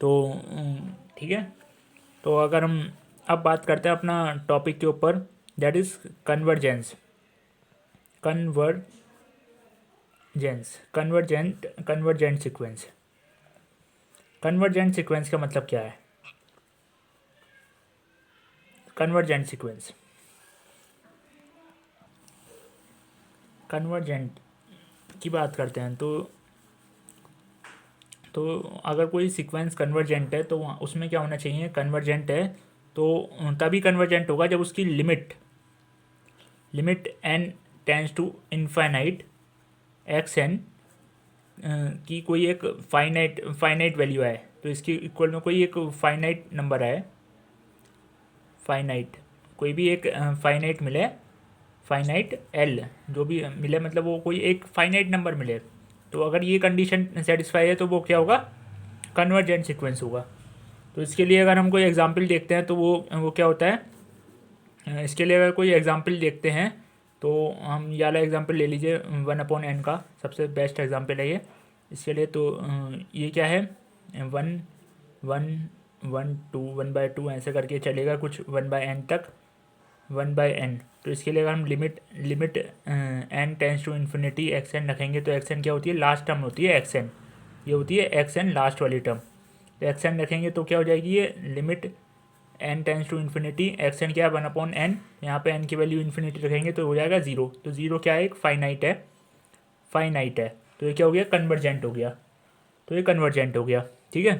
तो ठीक है, तो अगर हम अब बात करते हैं अपना टॉपिक के ऊपर, that is convergence. Convergent sequence. Convergent sequence का मतलब क्या है, कन्वर्जेंट सीक्वेंस, कन्वर्जेंट की बात करते हैं तो अगर कोई सीक्वेंस कन्वर्जेंट है तो उसमें क्या होना चाहिए, कन्वर्जेंट है तो तभी कन्वर्जेंट होगा जब उसकी limit N tends to infinite X N की कोई एक फाइनाइट वैल्यू है, तो इसके इक्वल में कोई एक फाइनाइट नंबर है, फाइनाइट कोई भी एक फाइनाइट मिले, फाइनाइट एल जो भी मिले, मतलब वो कोई एक फाइनाइट नंबर मिले, तो अगर ये कंडीशन सेटिस्फाई है तो वो क्या होगा, कन्वर्जेंट सीक्वेंस होगा। तो इसके लिए अगर हम कोई एग्जांपल देखते हैं तो वो क्या होता है, इसके लिए अगर कोई एग्जांपल देखते हैं तो हम ये वाला एग्जांपल ले लीजिए 1/n का, सबसे बेस्ट एग्जांपल है ये इसके लिए। तो ये क्या है 1 1 1 2 1/2 ऐसे करके चलेगा कुछ 1/n तक 1/n। तो इसके लिए अगर हम limit n tends to infinity X N रखेंगे तो एक्स एन क्या होती है, लास्ट टर्म होती है एक्स एन, ये होती है एक्स एन लास्ट वाली टर्म। तो एक्स एन रखेंगे तो क्या हो जाएगी, ये limit n tends to infinity X N क्या है 1/n, यहाँ पे n की वैल्यू इन्फिनिटी रखेंगे तो हो जाएगा 0। तो 0 क्या है, एक फाइनाइट है, तो ये क्या हो गया, कन्वर्जेंट हो गया। तो ये कन्वर्जेंट हो गया, ठीक है।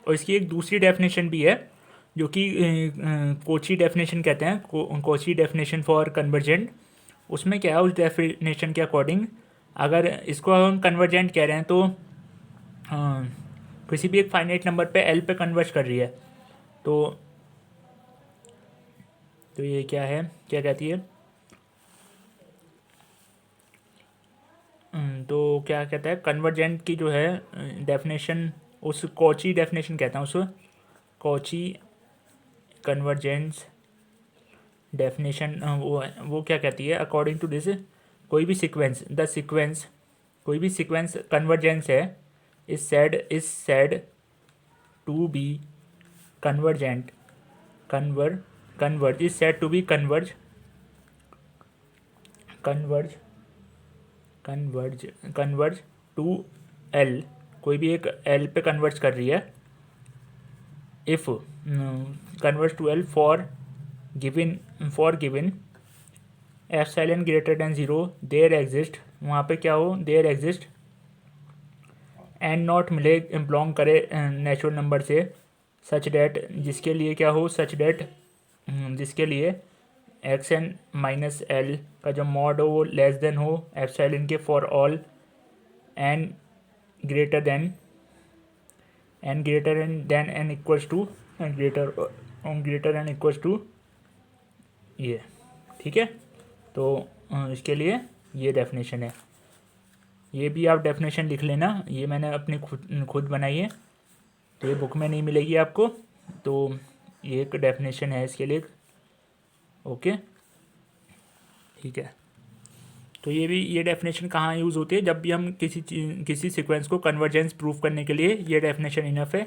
और इसकी एक दूसरी डेफिनेशन भी है जो कि कोची डेफिनेशन कहते हैं, कोची डेफिनेशन फॉर कन्वर्जेंट। उसमें क्या है, उस डेफिनेशन के अकॉर्डिंग अगर इसको हम कन्वर्जेंट कह रहे हैं तो किसी भी एक फाइनाइट नंबर पे एल पे कन्वर्ज कर रही है, तो ये क्या है, क्या कहती है, तो क्या कहता है, कन्वर्जेंट की जो है डेफिनेशन, उस कोची डेफिनेशन कहता हूँ, उस कोची कन्वर्जेंस डेफिनेशन वो क्या कहती है, अकॉर्डिंग टू दिस कोई भी सीक्वेंस कोई भी सीक्वेंस कन्वर्जेंस है is said to be convergent, converge is said to be converge to L, कोई भी एक एल पे कन्वर्ज कर रही है, if converge to L for given epsilon greater than 0 there exist, वहाँ पे क्या हो, देयर एग्जिस्ट एन नॉट मिले बिलोंग करे नेचुरल नंबर से, सच डेट जिसके लिए क्या हो, सच डेट जिसके लिए एक्स एन माइनस एल का जो मॉड हो वो लेस देन हो एप्सिलॉन के for all N greater than N equals to greater N equals to ये, ठीक है। तो इसके लिए ये डेफिनेशन है, ये भी आप डेफिनेशन लिख लेना, ये मैंने अपनी खुद बनाई है, तो ये बुक में नहीं मिलेगी आपको, तो ये एक डेफिनेशन है इसके लिए, ओके, ठीक है। तो ये डेफिनेशन कहाँ यूज़ होती है, जब भी हम किसी सीक्वेंस को कन्वर्जेंस प्रूफ करने के लिए ये डेफिनेशन इनफ है,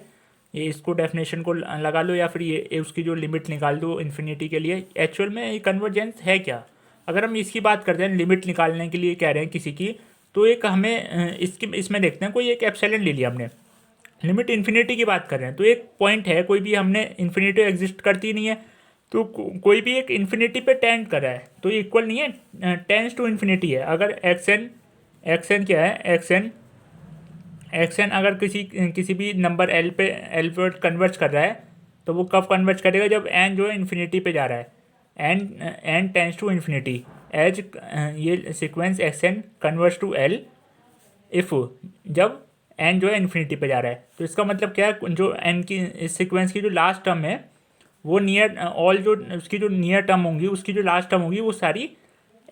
ये इसको डेफिनेशन को लगा लो या फिर ये उसकी जो लिमिट निकाल दो इन्फिनिटी के लिए। एक्चुअल में ये कन्वर्जेंस है क्या, अगर हम इसकी बात करते हैं लिमिट निकालने के लिए कह रहे हैं किसी की, तो एक हमें इसमें देखते हैं, कोई एक एप्सिलॉन ले लिया हमने, लिमिट इन्फिनिटी की बात कर रहे हैं, तो एक पॉइंट है कोई भी, हमने इन्फिनिटी एग्जिस्ट करती नहीं है, तो कोई भी एक इन्फिनिटी पे टेंड कर रहा है तो ये इक्वल नहीं है, टेंस टू इन्फिनिटी है। अगर एक्स एन क्या है, एक्स एन अगर किसी भी नंबर एल पे कन्वर्ज कर रहा है तो वो कब कन्वर्ज करेगा, जब एन जो है इन्फिनिटी पे जा रहा है, n tends to infinity as ये sequence x n converge to l if जब एन जो है इन्फिनिटी पे जा रहा है। तो इसका मतलब क्या है, जो एन की इस सीक्वेंस की जो लास्ट टर्म है वो नियर ऑल जो उसकी जो नियर टर्म होंगी, उसकी जो लास्ट टर्म होगी वो सारी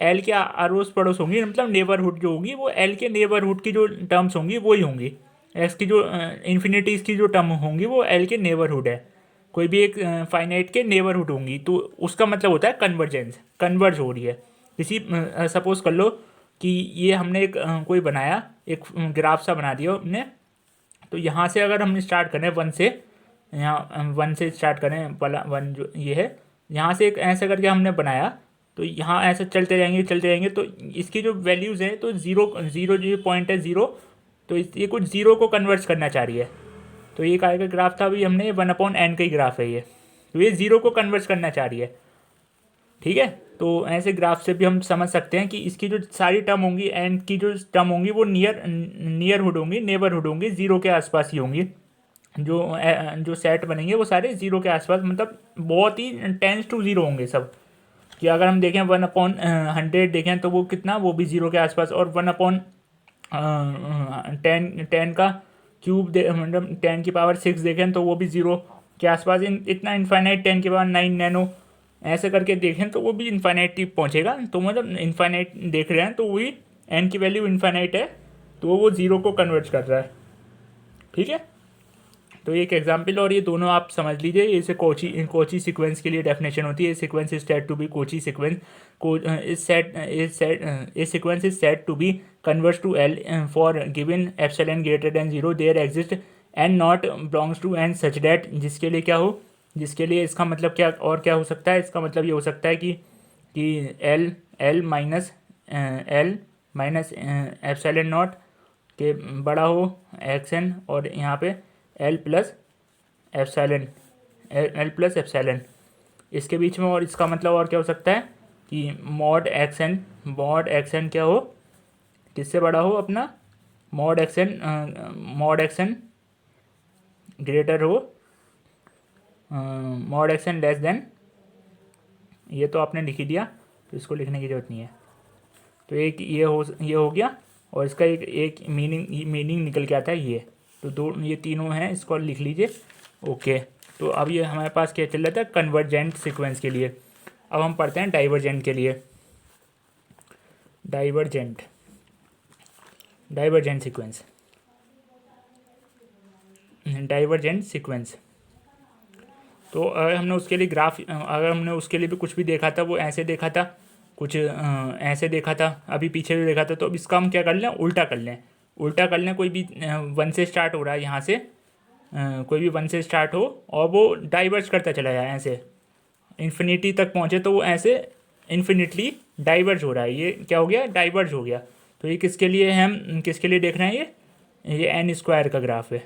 एल के अड़ोस पड़ोस होंगी, मतलब नेबरहुड जो होगी वो एल के नेबरहुड की जो टर्म्स होंगी वही होंगी, एक्स की जो इन्फिनिटीज़ की जो टर्म होंगी वो एल के नेबरहुड है, कोई भी एक फाइनाइट के नेबरहुड होंगी, तो उसका मतलब होता है कन्वर्जेंस, कन्वर्ज हो रही है। किसी सपोज कर लो कि ये हमने एक कोई बनाया, एक ग्राफ सा बना दिया हमने, तो यहाँ से अगर हम स्टार्ट करें 1 से, यहाँ 1 से स्टार्ट करें, पहला 1 जो ये है, यहाँ से एक ऐसे करके हमने बनाया, तो यहाँ ऐसे चलते जाएंगे, तो इसकी जो वैल्यूज़ हैं, तो ज़ीरो जो पॉइंट है 0, तो ये कुछ 0 को कन्वर्ट करना चाह रही है, तो ये का ग्राफ था, अभी हमने 1/n का ही ग्राफ है ये, तो ये 0 को कन्वर्ट करना चाह रही है, ठीक है। तो ऐसे ग्राफ से भी हम समझ सकते हैं कि इसकी जो सारी टर्म होंगी, एन की जो टर्म होंगी वो नियरहुड होंगी, नेबरहुड होंगी, 0 के आसपास ही होंगी, जो सेट बनेंगे वो सारे 0 के आसपास, मतलब बहुत ही टेंस टू 0 होंगे सब, कि अगर हम देखें 1/100 देखें तो वो कितना, वो भी 0 के आसपास, और 1/10 का क्यूब मतलब 10⁻6 देखें तो वो भी 0 के आसपास। इतना इन्फाइनाइट 10⁹ नैनो ऐसे करके देखें तो वो भी इन्फाइनाइट पहुँचेगा। तो मतलब इन्फाइनाइट देख रहे हैं तो वही एन की वैल्यू इन्फाइनाइट है तो वो 0 को कन्वर्ट कर रहा है। ठीक है, तो एक एग्जाम्पल और ये दोनों आप समझ लीजिए। इसे कोची सीक्वेंस के लिए डेफिनेशन होती है। Sequence is said to be Cauchy sequence, sequence is said to be converse to L for given epsilon greater than 0 there exist and not belongs to N such that, जिसके लिए क्या हो, जिसके लिए इसका मतलब क्या और क्या हो सकता है, इसका मतलब ये हो सकता है कि एल माइनस एप्सिलॉन नॉट के बड़ा हो एक्स_n, और यहाँ पे एल प्लस एप्सिलॉन इसके बीच में। और इसका मतलब और क्या हो सकता है कि मॉड एक्स_n क्या हो, किससे बड़ा हो अपना, मॉड एक्स_n ग्रेटर हो, मॉड एक्स_n लेस देन, ये तो आपने लिख ही दिया तो इसको लिखने की ज़रूरत नहीं है। तो एक ये हो गया, और इसका एक मीनिंग निकल के आता है ये। तो ये तीनों हैं, इसको लिख लीजिए। ओके, तो अब ये हमारे पास क्या चल रहा था कन्वर्जेंट सीक्वेंस के लिए। अब हम पढ़ते हैं डाइवर्जेंट के लिए। Divergent sequence. तो अगर हमने उसके लिए भी कुछ भी देखा था, वो ऐसे देखा था, कुछ ऐसे देखा था, अभी पीछे भी देखा था। तो अब इसका हम क्या कर लें, उल्टा कर लें। कोई भी 1 से स्टार्ट हो रहा है यहाँ से, कोई भी 1 से स्टार्ट हो और वो डाइवर्ज करता चला जाए ऐसे इन्फिनिटी तक पहुँचे, तो वो ऐसे इन्फिनिटली डाइवर्ज हो रहा है। ये क्या हो गया, डाइवर्ज हो गया। तो ये किसके लिए है, हम किसके लिए देख रहे हैं, ये n² का ग्राफ है।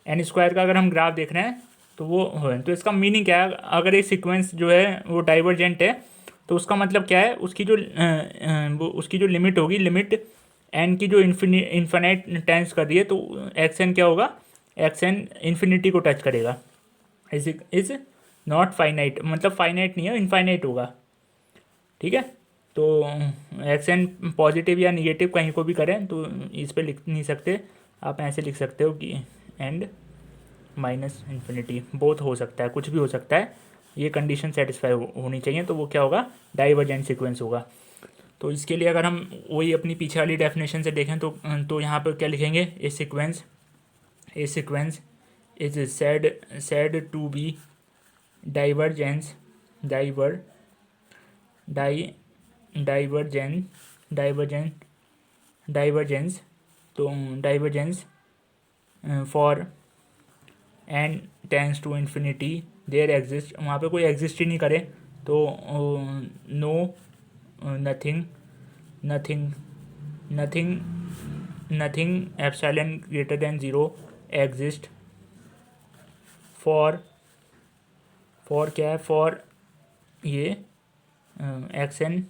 n² का अगर हम ग्राफ देख रहे हैं तो वो है, तो इसका मीनिंग क्या है, अगर एक सीक्वेंस जो है वो डाइवर्जेंट है तो उसका मतलब क्या है, उसकी जो लिमिट होगी, लिमिट n की जो इन्फिनाइट टेंस कर रही है, तो एक्स_n क्या होगा, एक्स_n इन्फिनिटी को टच करेगा। इज नॉट फाइनाइट, मतलब फाइनाइट नहीं है, इन्फाइनाइट होगा। ठीक है, तो एक्स_n पॉजिटिव या निगेटिव कहीं को भी करें तो इस पर लिख नहीं सकते, आप ऐसे लिख सकते हो कि एंड माइनस इन्फिनिटी, बोथ हो सकता है, कुछ भी हो सकता है, ये कंडीशन सेटिस्फाई होनी चाहिए, तो वो क्या होगा, डाइवर्जेंट सीक्वेंस होगा। तो इसके लिए अगर हम वही अपनी पीछे वाली डेफिनेशन से देखें तो यहाँ पर क्या लिखेंगे, a sequence is said to be divergence तो divergence for n tends to infinity there exist, वहाँ पे कोई एग्जिस्ट ही नहीं करे तो no nothing epsilon greater than 0 exist for क्या है, फॉर ये एक्स_n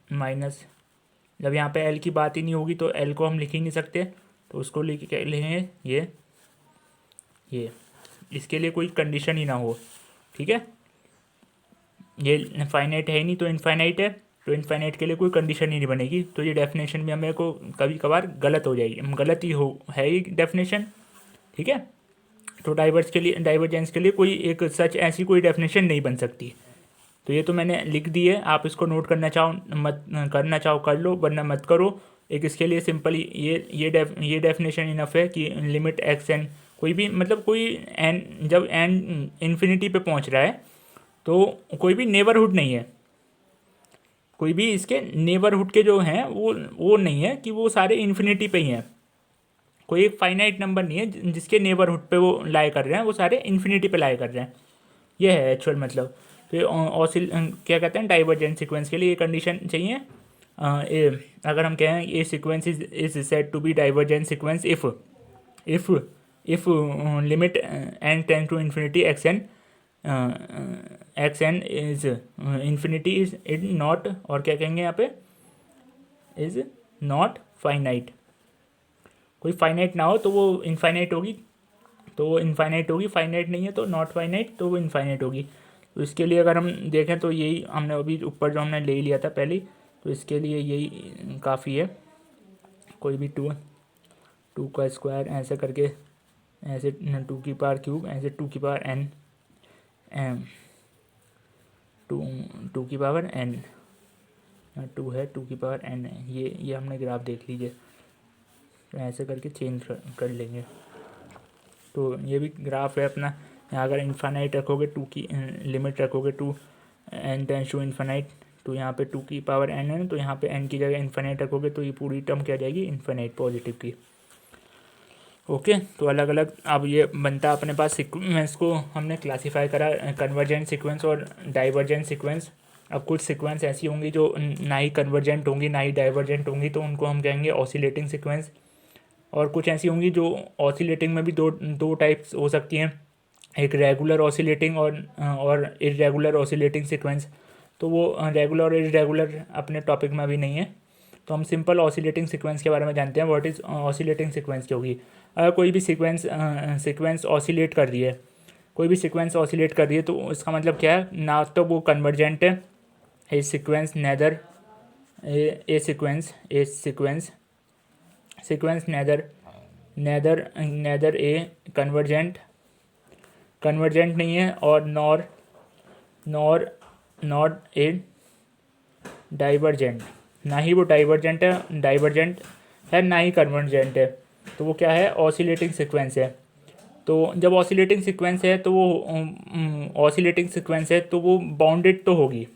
माइनस, जब यहाँ पे एल की बात ही नहीं होगी तो एल को हम लिख ही नहीं सकते, तो उसको लिखेंगे ये इसके लिए कोई कंडीशन ही ना हो। ठीक है, ये फाइनाइट है ही नहीं तो इनफाइनाइट है, तो इनफाइनाइट के लिए कोई कंडीशन ही नहीं बनेगी, तो ये डेफिनेशन भी हमें को कभी कभार गलत हो जाएगी, गलत ही है ये डेफिनेशन। ठीक है, तो डाइवर्जेंस के लिए कोई एक सच ऐसी कोई डेफिनेशन नहीं बन सकती। तो ये तो मैंने लिख दी है, आप इसको नोट करना चाहो कर लो, वरना मत करो। एक इसके लिए सिंपल ये डेफिनेशन इनफ है कि लिमिट एक्स_n कोई भी, मतलब कोई n, जब n इन्फिनिटी पे पहुंच रहा है तो कोई भी नेबरहुड नहीं है, कोई भी इसके नेबरहुड के जो हैं वो नहीं है कि वो सारे इन्फिनिटी पे ही हैं, कोई एक फाइनाइट नंबर नहीं है जिसके नेबरहुड पे वो लाई कर रहे हैं, वो सारे इन्फिनिटी पे लाई कर रहे हैं, ये है एक्चुअल मतलब। तो क्या कहते हैं, डाइवर्जेंट सीक्वेंस के लिए ये कंडीशन चाहिए। अगर हम कहें ये sequence is said to be divergent sequence if limit n tend to infinity x n is infinity is it not, और क्या कहेंगे यहाँ पे, इज नॉट फाइनाइट, कोई फाइनाइट ना हो तो वो इनफाइनाइट होगी, फाइनाइट नहीं है तो नॉट फाइनाइट, तो वो इनफाइनाइट होगी। तो इसके लिए अगर हम देखें तो यही हमने अभी ऊपर जो हमने ले लिया था पहले, तो इसके लिए यही काफ़ी है। कोई भी टू का स्क्वायर ऐसे करके, ऐसे 2 की पावर क्यूब, ऐसे 2 की पावर n, टू की पावर n, 2 है, 2 की पावर n है, ये हमने ग्राफ देख लीजिए। तो ऐसे करके चेंज कर लेंगे। तो ये भी ग्राफ है अपना। यहाँ अगर इन्फानाइट रखोगे, 2 की लिमिट रखोगे, 2n टेंस टू इन्फानाइट, तो यहाँ पे 2 की पावर n है, तो यहाँ पे n की जगह इन्फानाइट रखोगे तो ये पूरी टर्म क्या जाएगी, इन्फानाइट पॉजिटिव की। ओके, तो अलग अलग अब ये बनता है अपने पास सीक्वेंस को हमने क्लासीफाई करा, कन्वर्जेंट सीक्वेंस और डाइवर्जेंट सीक्वेंस। अब कुछ सीक्वेंस ऐसी होंगी जो ना ही कन्वर्जेंट होंगी ना ही डाइवर्जेंट होंगी, तो उनको हम कहेंगे ऑसिलेटिंग सीक्वेंस। और कुछ ऐसी होंगी जो ऑसिलेटिंग में भी दो टाइप्स हो सकती हैं, एक रेगुलर ऑसिलेटिंग और इरेगुलर ऑसिलेटिंग सीक्वेंस। तो वो रेगुलर और इरेगुलर अपने टॉपिक में अभी नहीं है, तो हम सिंपल ऑसिलेटिंग सीक्वेंस के बारे में जानते हैं। व्हाट इज़ ऑसिलेटिंग सीक्वेंस क्या होगी। अगर कोई भी सीक्वेंस ऑसिलेट कर रही है, कोई भी सीक्वेंस ऑसिलेट कर रही है, तो इसका मतलब क्या है, ना तो वो कन्वर्जेंट है, ए सीक्वेंस नेदर ए सीक्वेंस नेदर ए कन्वर्जेंट नहीं है, और नॉट ए डाइवर्जेंट, ना ही वो डाइवर्जेंट है ना ही कन्वर्जेंट है। तो वो क्या है, ऑसिलेटिंग सीक्वेंस है। तो जब ऑसिलेटिंग सीक्वेंस है तो वो बाउंडेड तो होगी,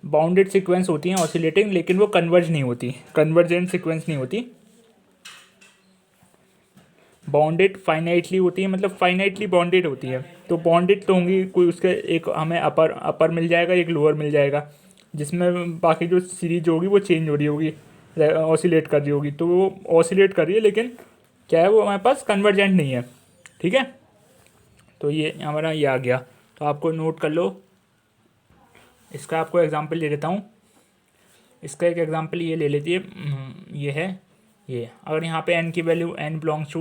बाउंडेड सीक्वेंस होती हैं ऑसिलेटिंग, लेकिन वो कन्वर्ज नहीं होती, कन्वर्जेंट सीक्वेंस नहीं होती। बाउंडेड फाइनाइटली होती है, मतलब फाइनाइटली बाउंडेड होती है। तो बाउंडेड तो होंगी, कोई उसके एक हमें अपर मिल जाएगा, एक लोअर मिल जाएगा, जिसमें बाकी जो सीरीज होगी वो चेंज हो रही होगी, ऑसिलेट कर रही होगी। तो वो ऑसिलेट कर रही है, लेकिन क्या है, वो हमारे पास कन्वर्जेंट नहीं है। ठीक है, तो ये हमारा ये आ गया। तो आपको नोट कर लो, इसका आपको एग्जांपल ले लेता हूँ। इसका एक एग्जांपल ये ले लेती है, ये है ये। अगर यहाँ पे n की value n belongs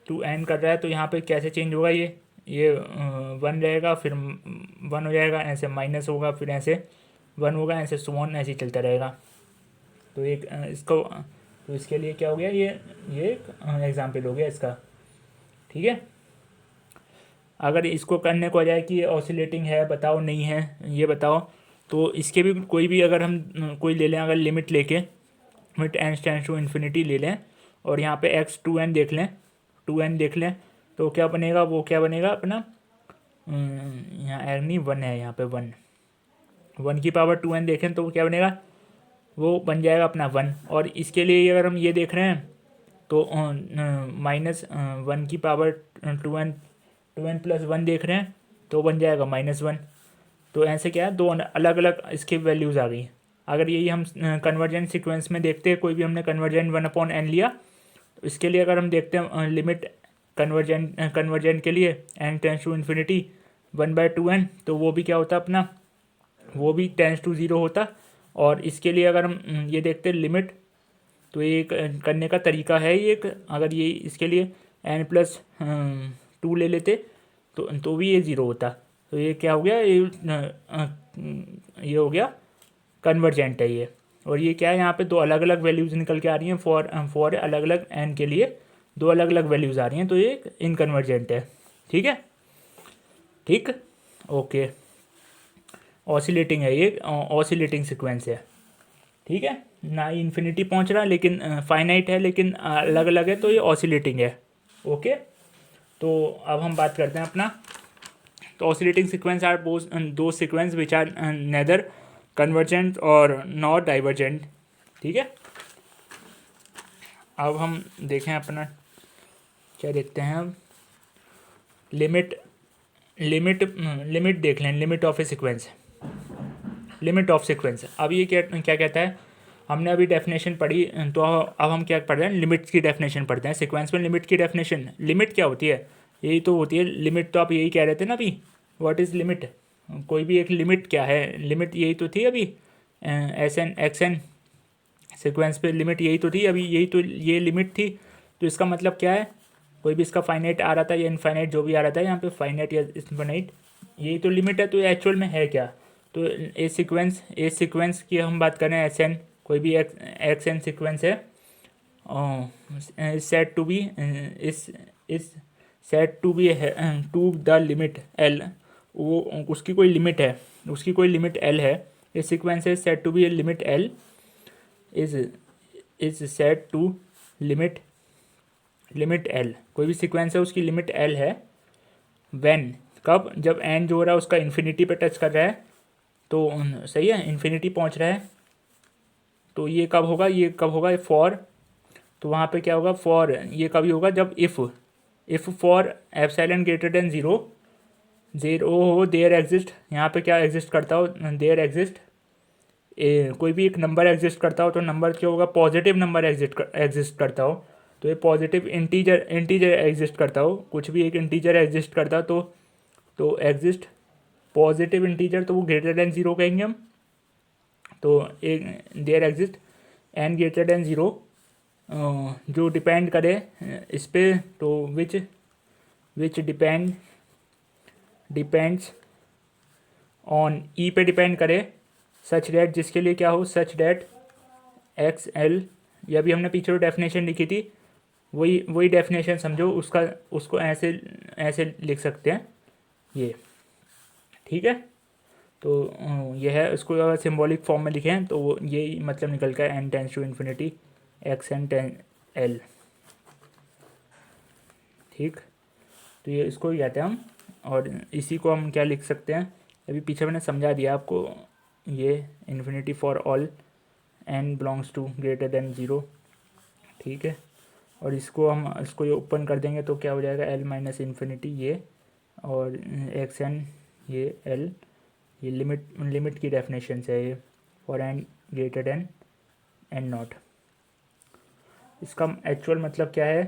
to n कर रहा है, तो यहाँ पे कैसे चेंज होगा, ये 1 रहेगा, फिर 1 हो जाएगा, ऐसे माइनस होगा, फिर ऐसे 1 होगा, ऐसे सोन ऐसे चलता रहेगा। तो एक इसको, तो इसके लिए क्या हो गया, ये एक एग्जांपल हो गया इसका। ठीक है, अगर इसको करने को आ जाए कि ये ऑसिलेटिंग है बताओ, नहीं है ये बताओ, तो इसके भी कोई भी अगर हम कोई ले लें, अगर लिमिट लेके limit n tends to infinity ले लें, और यहाँ पे x 2n देख लें, 2n देख लें, तो क्या बनेगा, वो क्या बनेगा अपना, यहाँ नहीं 1 है, यहाँ पे 1 की पावर 2n देखें तो क्या बनेगा, वो बन जाएगा अपना 1। और इसके लिए अगर हम ये देख रहे हैं, तो -1 की पावर 2n प्लस 1 देख रहे हैं, तो बन जाएगा -1। तो ऐसे क्या है, दो अलग अलग इसकी वैल्यूज़ आ गई। अगर यही हम कन्वर्जेंट सीक्वेंस में देखते हैं, कोई भी हमने कन्वर्जेंट 1/n लिया, तो इसके लिए अगर हम देखते हैं लिमिट कन्वर्जेंट के लिए n tends to infinity 1/2n, तो वो भी क्या होता अपना, वो भी टेंस टू 0 होता। और इसके लिए अगर हम ये देखते हैं लिमिट, तो ये करने का तरीका है ये, अगर ये इसके लिए n+2 ले लेते तो भी ये 0 होता। तो ये क्या हो गया, ये हो गया कन्वर्जेंट है ये। और ये क्या है, यहाँ पे दो अलग अलग वैल्यूज़ निकल के आ रही हैं, फॉर अलग अलग n के लिए दो अलग अलग वैल्यूज़ आ रही हैं, तो ये इनकन्वर्जेंट है। ठीक है, ठीक, ओके, ऑसिलेटिंग है ये, ऑसिलेटिंग सीक्वेंस है। ठीक है, ना ही इन्फिनिटी पहुंच रहा, लेकिन फाइनाइट है, लेकिन अलग अलग है, तो ये ऑसिलेटिंग है। ओके, तो अब हम बात करते हैं अपना। तो ऑसिलेटिंग सीक्वेंस आर दो sequence which are neither convergent और नॉट डाइवर्जेंट। ठीक है, अब हम देखें अपना क्या देखते हैं, अब लिमिट देख लें, limit of A sequence, limit of sequence. अब ये क्या कहता है, हमने अभी डेफिनेशन पढ़ी, तो अब हम क्या पढ़ रहे हैं, लिमिट्स की डेफिनेशन पढ़ते हैं। सीक्वेंस में लिमिट की डेफिनेशन, लिमिट क्या होती है, यही तो होती है लिमिट। तो आप यही कह रहे थे ना अभी, व्हाट इज़ लिमिट, कोई भी एक लिमिट क्या है, लिमिट यही तो थी अभी, SN XN सीक्वेंस पे लिमिट यही तो थी अभी, यही तो ये लिमिट थी। तो इसका मतलब क्या है, कोई भी इसका फाइनाइट आ रहा था या इनफाइनाइट जो भी आ रहा था, यहाँ पे फाइनाइट या इनफाइनाइट, यही तो लिमिट है, तो एक्चुअल में है क्या? तो ए सीक्वेंस की हम बात करें, एस एन, कोई भी एक्स एन सीक्वेंस है, set to be is set to be to the limit L, वो उसकी कोई लिमिट है, उसकी कोई लिमिट एल है। ये सीक्वेंस है set to be limit L is is set to limit limit L, कोई भी सीक्वेंस है उसकी लिमिट एल है। व्हेन, कब? जब एन जो हो रहा है उसका इन्फिनिटी पे टच कर रहा है, तो सही है, इन्फिनिटी पहुंच रहा है, तो ये कब होगा? ये कब होगा? फॉर, तो वहाँ पे क्या होगा? फॉर ये कभी होगा जब if for epsilon greater than zero, zero हो, देयर एग्जिस्ट, यहाँ पे क्या एग्जिस्ट करता हो? देयर एग्जिस्ट कोई भी एक नंबर एग्जिस्ट करता हो, तो नंबर क्या होगा? पॉजिटिव नंबर एग्जिस्ट करता हो, तो ये पॉजिटिव इंटीजर एग्जिस्ट करता हो, कुछ भी एक इंटीजर एग्जिस्ट करता हो, तो एग्जिस्ट पॉजिटिव इंटीजर, तो वो ग्रेटर देन ज़ीरो कहेंगे हम। तो एक there exist N greater than zero, जो डिपेंड करे इस पे, तो विच डिपेंड्स ऑन ई पे डिपेंड करे, सच डैट, जिसके लिए क्या हो? सच डैट एक्स एल, ये अभी हमने पीछे जो डेफिनेशन लिखी थी, वही डेफिनेशन समझो, उसको ऐसे ऐसे लिख सकते हैं ये, ठीक है। तो ये है, उसको अगर सिम्बॉलिक फॉर्म में लिखें तो वो यही मतलब निकल कर N tends to infinity X N tend L, ठीक। तो ये इसको ही कहते हैं हम, और इसी को हम क्या लिख सकते हैं, अभी पीछे मैंने समझा दिया आपको, ये infinity for all N belongs to greater than zero, ठीक है। और इसको ये ओपन कर देंगे तो क्या हो जाएगा? एल माइनस इन्फिनिटी ये, और एक्स एन ये एल, ये लिमिट की डेफिनेशन है ये, for N greater than N not. इसका एक्चुअल मतलब क्या है?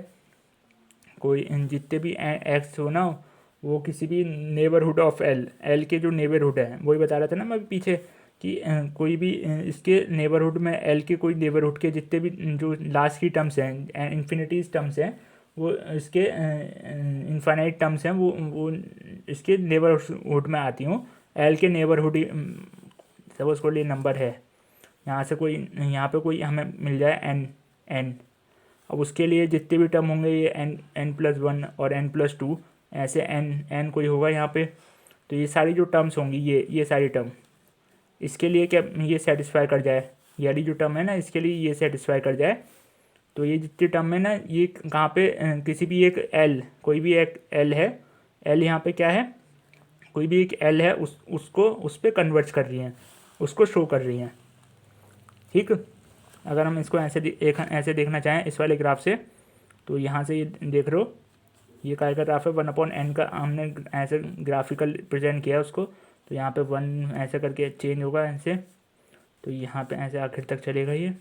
कोई जितने भी एक्स हो ना, वो किसी भी नेबरहुड ऑफ एल के जो नेबरहुड है, वही बता रहा था ना मैं अभी पीछे, कि कोई भी इसके नेबरहुड में, एल के कोई नेबरहुड के जितने भी जो लास्ट की टर्म्स हैं, इन्फिनिटीज टर्म्स हैं, वो इसके इनफाइनाइट टर्म्स हैं, वो इसके नेबरहुड में आती हूँ। एल के नेबरहुड, सपोज को लिए नंबर है, यहाँ पे कोई हमें मिल जाए एन, अब उसके लिए जितने भी टर्म होंगे, ये एन प्लस वन और एन प्लस टू, ऐसे एन कोई होगा यहाँ पे, तो ये सारी जो टर्म्स होंगी, ये सारी टर्म, इसके लिए क्या ये सेटिस्फाई कर जाए, ये वाली जो टर्म है ना, इसके लिए ये सेटिस्फाई कर जाए, तो ये जितनी टर्म है ना, ये कहाँ पे किसी भी एक एल, कोई भी एक एल है, एल यहाँ पे क्या है? कोई भी एक एल है, उसको उस पर कन्वर्ट कर रही हैं, उसको शो कर रही हैं, ठीक। अगर हम इसको ऐसे देखना चाहें इस वाले ग्राफ से, तो यहाँ से ये देख रहे हो, ये काय का ग्राफ है, 1/n का हमने ऐसे ग्राफिकल प्रेजेंट किया उसको, तो यहाँ पे 1 ऐसे करके चेंज होगा ऐसे, तो यहाँ पे ऐसे आखिर तक चलेगा ये,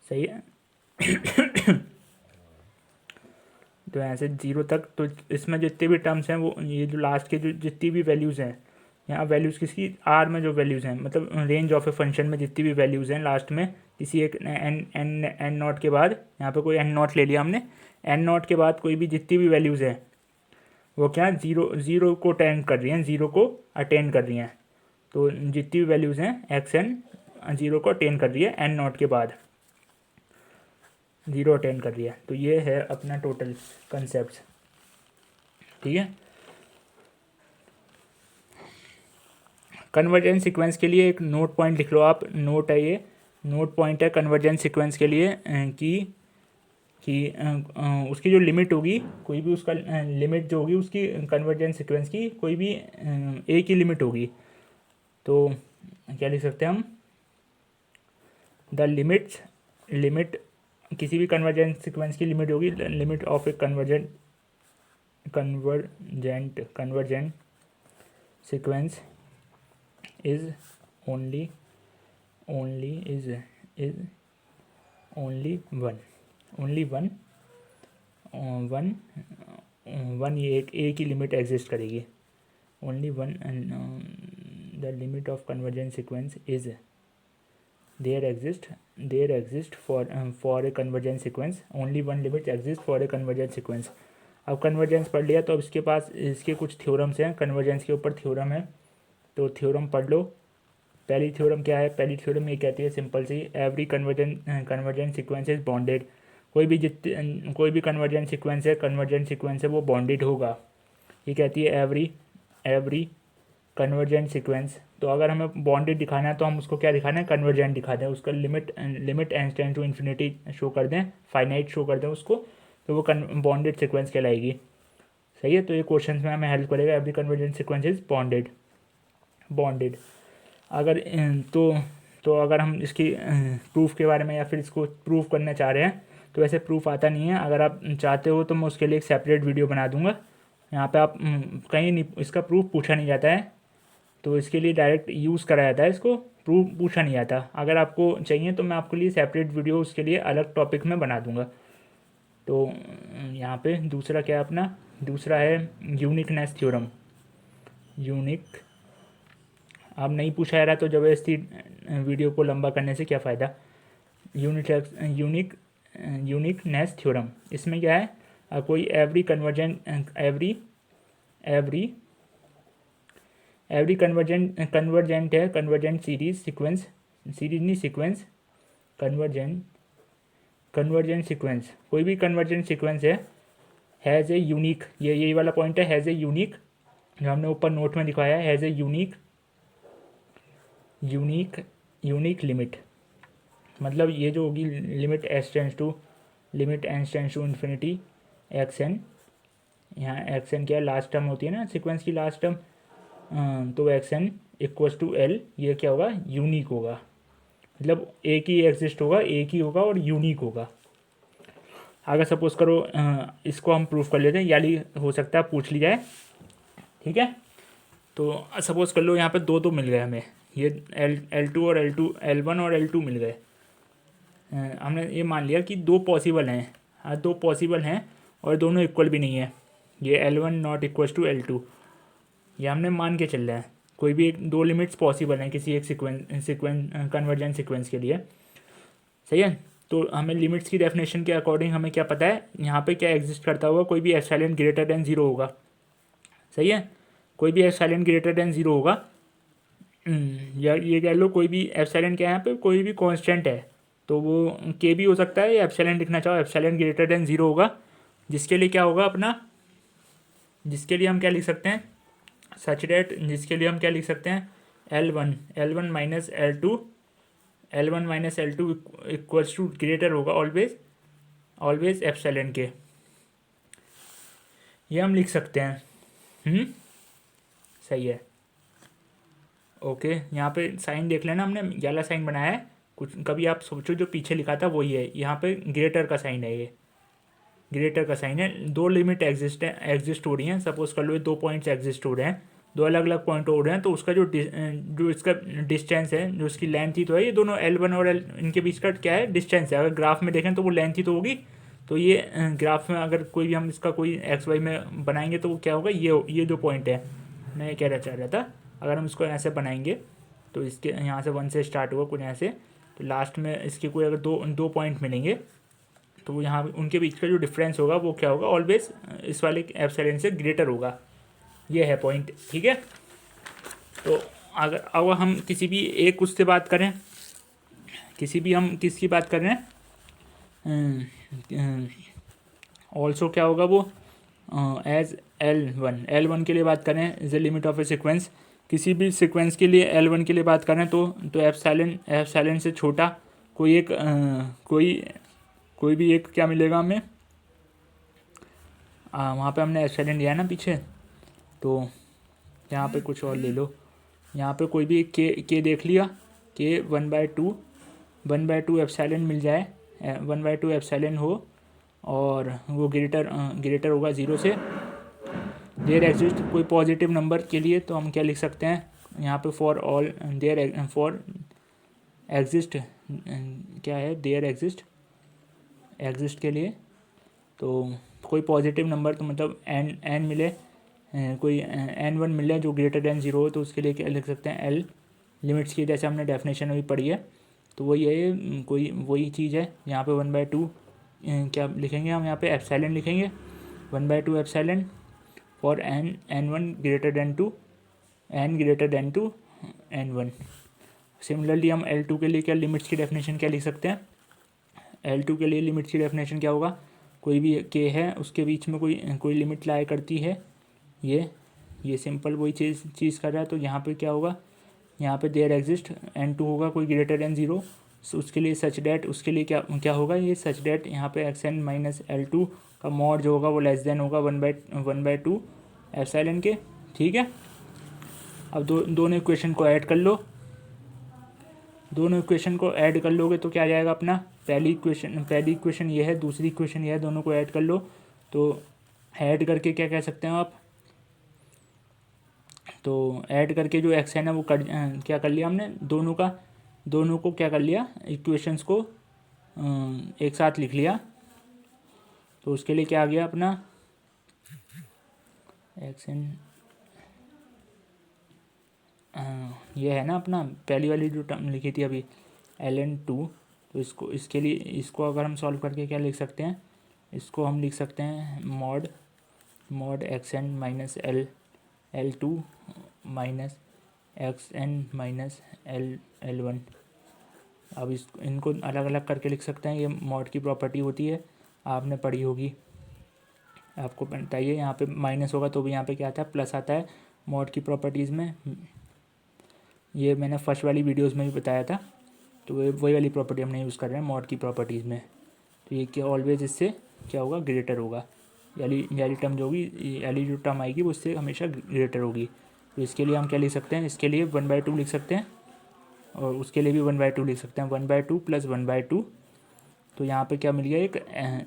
सही है। तो ऐसे 0 तक, तो इसमें जितने भी टर्म्स हैं, वो ये जो लास्ट के जो जितनी भी वैल्यूज़ हैं, यहाँ वैल्यूज़ किसकी? आर में जो वैल्यूज़ हैं, मतलब रेंज ऑफ ए फंक्शन में जितनी भी वैल्यूज़ हैं, लास्ट में किसी एक एन नॉट के बाद, यहाँ पे कोई एन नॉट ले लिया हमने, एन नॉट के बाद कोई भी जितनी भी वैल्यूज़ हैं, वो क्या? ज़ीरो को अटेंड कर रही हैं, ज़ीरो को अटेंड कर रही हैं, तो जितनी भी वैल्यूज़ हैं एक्स एन, ज़ीरो को अटेंड कर रही है, एन नॉट के बाद ज़ीरो अटेंड कर रही है, तो ये है अपना टोटल कंसेप्ट, ठीक है। कन्वर्जेंस सीक्वेंस के लिए एक नोट पॉइंट लिख लो आप, नोट है ये, नोट पॉइंट है कन्वर्जेंस सीक्वेंस के लिए, कि उसकी जो लिमिट होगी, कोई भी उसका लिमिट जो होगी उसकी कन्वर्जेंस सीक्वेंस की, कोई भी एक ही लिमिट होगी, तो क्या लिख सकते हैं हम? द लिमिट किसी भी कन्वर्जेंट सीक्वेंस की लिमिट होगी, limit of A convergent sequence is only one, ये एक ही लिमिट एग्जिस्ट करेगी, only one, the limit of convergent sequence is there exist for a convergent sequence, only one limit exists for a convergent sequence। अब convergence पढ़ लिया तो अब इसके पास इसके कुछ थ्योरम्स हैं, कन्वर्जेंस के ऊपर थ्योरम है, तो थ्योरम पढ़ लो। पहली थ्योरम क्या है? पहली थ्योरम ये कहती है सिंपल सी, every convergent sequence is bounded. कोई भी कन्वर्जेंट सीक्वेंस है वो बॉन्डेड होगा। ये कहती है एवरी कन्वर्जेंट सीक्वेंस। तो अगर हमें बॉन्डेड दिखाना है तो हम उसको क्या दिखाना है? कन्वर्जेंट दिखा दें, उसका limit tends to infinity show कर दें, फाइनाइट शो कर दें उसको, तो वो बॉन्डेड सीक्वेंस कहलाएगी। सही है, तो ये क्वेश्चन में हमें हेल्प करेगा। Every convergent sequence is bonded. अगर तो अगर हम इसकी प्रूफ के बारे में या फिर इसको प्रूफ करना चाह रहे हैं तो वैसे प्रूफ आता नहीं है। अगर आप चाहते हो तो मैं उसके लिए एक सेपरेट वीडियो बना दूंगा। यहाँ पे आप कहीं नहीं, इसका प्रूफ पूछा नहीं जाता है, तो इसके लिए डायरेक्ट यूज़ करा जाता है, इसको प्रूफ पूछा नहीं जाता। अगर आपको चाहिए तो मैं आपके लिए सेपरेट वीडियो उसके लिए अलग टॉपिक में बना दूंगा। तो यहाँ पे दूसरा क्या है अपना? दूसरा है यूनिकनेस थ्योरम। अब नहीं पूछा जा रहा तो ज़बरदस्ती वीडियो को लंबा करने से क्या फ़ायदा। यूनिकनेस थ्योरम, इसमें क्या है? कोई एवरी कन्वर्जेंट है, कन्वर्जेंट कन्वर्जेंट सीक्वेंस, कोई भी कन्वर्जेंट सीक्वेंस है, हैज़ ए यूनिक, ये वाला पॉइंट है, हैज़ ए यूनिक, जो हमने ऊपर नोट में दिखाया है, हैज़ ए यूनिक लिमिट। मतलब ये जो होगी limit N tends to infinity X N. यहाँ एक्स एन क्या है? लास्ट टर्म होती है ना सीक्वेंस की, लास्ट टर्म, तो X N equals to L, ये क्या होगा? यूनिक होगा। मतलब एक ही एग्जिस्ट होगा, एक ही होगा और यूनिक होगा। अगर सपोज करो इसको हम प्रूफ कर लेते हैं, यानी हो सकता है पूछ ली जाए, ठीक है। तो सपोज कर लो यहाँ पे दो मिल गए हमें, ये L2 और L1 और L2 मिल गए। हमने ये मान लिया कि दो पॉसिबल हैं, हाँ दो पॉसिबल हैं और दोनों इक्वल भी नहीं है। ये L1 not equals to L2, ये हमने मान के चल रहे हैं। कोई भी दो लिमिट्स पॉसिबल हैं किसी एक कन्वर्जेंट सीक्वेंस के लिए, सही है। तो हमें लिमिट्स की डेफिनेशन के अकॉर्डिंग हमें क्या पता है यहाँ पे क्या एग्जिस्ट करता होगा? कोई भी एप्सिलॉन ग्रेटर देन 0 होगा, सही है। कोई भी एप्सिलॉन ग्रेटर देन 0 होगा, या ये कह लो कोई भी एप्सिलॉन क्या है यहाँ पे? कोई भी कांस्टेंट है, तो वो के भी हो सकता है, या एप्सिलॉन लिखना चाहो एप्सिलॉन ग्रेटर देन 0 होगा, जिसके लिए क्या होगा अपना, जिसके लिए हम क्या लिख सकते हैं? सच डेट, जिसके लिए हम क्या लिख सकते हैं? L1 minus L2 equals to greater होगा ऑलवेज एप्सिलॉन के, ये हम लिख सकते हैं। सही है, ओके। यहाँ पे साइन देख लेना, हमने वाला साइन बनाया है, कुछ कभी आप सोचो जो पीछे लिखा था वही है। यहाँ पे ग्रेटर का साइन है, ये ग्रेटर का साइन है। दो लिमिट एग्जिस्ट हो रही हैं, सपोज कर लो ये दो पॉइंट्स एग्जिस्ट हो रहे हैं, दो अलग अलग पॉइंट हो रहे हैं, तो उसका जो इसका डिस्टेंस है, जो इसकी लेंथ ही तो है, ये दोनों L1 और इनके बीच का क्या है? डिस्टेंस है। अगर ग्राफ में देखें तो वो लेंथ ही तो होगी। तो ये ग्राफ में अगर कोई भी हम इसका कोई XY में बनाएंगे तो वो क्या होगा? ये जो पॉइंट है, मैं कह रहा चाह रहा था, अगर हम इसको ऐसे बनाएंगे तो इसके यहाँ से 1 से स्टार्ट होगा कुछ ऐसे, तो लास्ट में इसके कोई अगर दो पॉइंट मिलेंगे तो यहाँ उनके बीच का जो डिफरेंस होगा वो क्या होगा? ऑलवेज इस वाले एप्सिलॉन से ग्रेटर होगा। ये है पॉइंट, ठीक है। तो अगर हम किसी भी एक उससे बात करें, किसकी बात कर रहे हैं? ऑल्सो क्या होगा वो? एज L1 के लिए बात करें, is the limit of A sequence, किसी भी सीक्वेंस के लिए L1 के लिए बात करें तो एप्सिलॉन से छोटा कोई भी एक क्या मिलेगा हमें? वहाँ पे हमने एप्सिलॉन लिया है ना पीछे, तो यहाँ पे कुछ और ले लो। यहाँ पे कोई भी के देख लिया, के 1/2 एप्सिलॉन मिल जाए, 1/2 एप्सिलॉन हो और वो ग्रेटर होगा 0 से। देयर एग्जिस्ट कोई पॉजिटिव नंबर के लिए तो हम क्या लिख सकते हैं यहाँ पे? फॉर एग्जिस्ट क्या है? देयर एग्जिस्ट के लिए तो कोई पॉजिटिव नंबर, तो मतलब n मिले, कोई n1 मिले जो ग्रेटर देन 0 हो, तो उसके लिए क्या लिख सकते हैं? L लिमिट्स की जैसे हमने डेफिनेशन अभी पढ़ी है, तो वही है, कोई वही चीज़ है। यहाँ पे 1/2 क्या लिखेंगे हम? यहाँ पे एप्सिलॉन लिखेंगे, 1/2 epsilon for n1 greater than to n1। Similarly हम L2 के लिए क्या लिमिट्स की डेफिनेशन क्या लिख सकते हैं? L2 के लिए लिमिट्स की डेफिनेशन क्या होगा? कोई भी k है उसके बीच में कोई लिमिट लाई करती है, ये सिंपल वही चीज़ कर रहा है। तो यहाँ पे क्या होगा, यहाँ पे देयर एग्जिस्ट n2 होगा कोई ग्रेटर देन 0, उसके लिए सच डैट, उसके लिए क्या होगा, ये सच डैट यहाँ पे xn माइनस L2 का मॉड जो होगा वो लेस देन होगा 1/2 एप्सिलॉन के। ठीक है, अब दोनों इक्वेशन को ऐड कर लो। दोनों इक्वेशन को ऐड कर लोगे तो क्या आ जाएगा अपना, पहली इक्वेशन ये है, दूसरी इक्वेशन ये है, दोनों को ऐड कर लो। तो ऐड करके क्या कह सकते हैं आप, तो ऐड करके जो एक्स है ना वो क्या कर लिया हमने, दोनों को क्या कर लिया, इक्वेशंस को एक साथ लिख लिया। तो उसके लिए क्या आ गया अपना एक्स एन, ये है ना अपना पहली वाली जो टर्म लिखी थी अभी ln2। तो इसके लिए इसको अगर हम सॉल्व करके क्या लिख सकते हैं, इसको हम लिख सकते हैं mod xn minus L2 minus xn minus L1। अब इनको अलग अलग करके लिख सकते हैं, ये मॉड की प्रॉपर्टी होती है, आपने पढ़ी होगी, आपको बताइए। यहाँ पे माइनस होगा तो भी यहाँ पे क्या आता है, प्लस आता है मॉड की प्रॉपर्टीज़ में। ये मैंने फर्स्ट वाली वीडियोस में भी बताया था। तो वही वाली प्रॉपर्टी हमने यूज़ कर रहे हैं मॉड की प्रॉपर्टीज़ में। तो ये क्या ऑलवेज इससे क्या होगा, ग्रेटर होगा, याली टर्म जो होगी, याली जो टर्म आएगी वो इससे हमेशा ग्रेटर होगी। तो इसके लिए हम क्या लिख सकते हैं, इसके लिए 1/2 लिख सकते हैं और उसके लिए भी 1/2 लिख सकते हैं, 1/2 प्लस 1/2। तो यहाँ पे क्या मिल गया, एक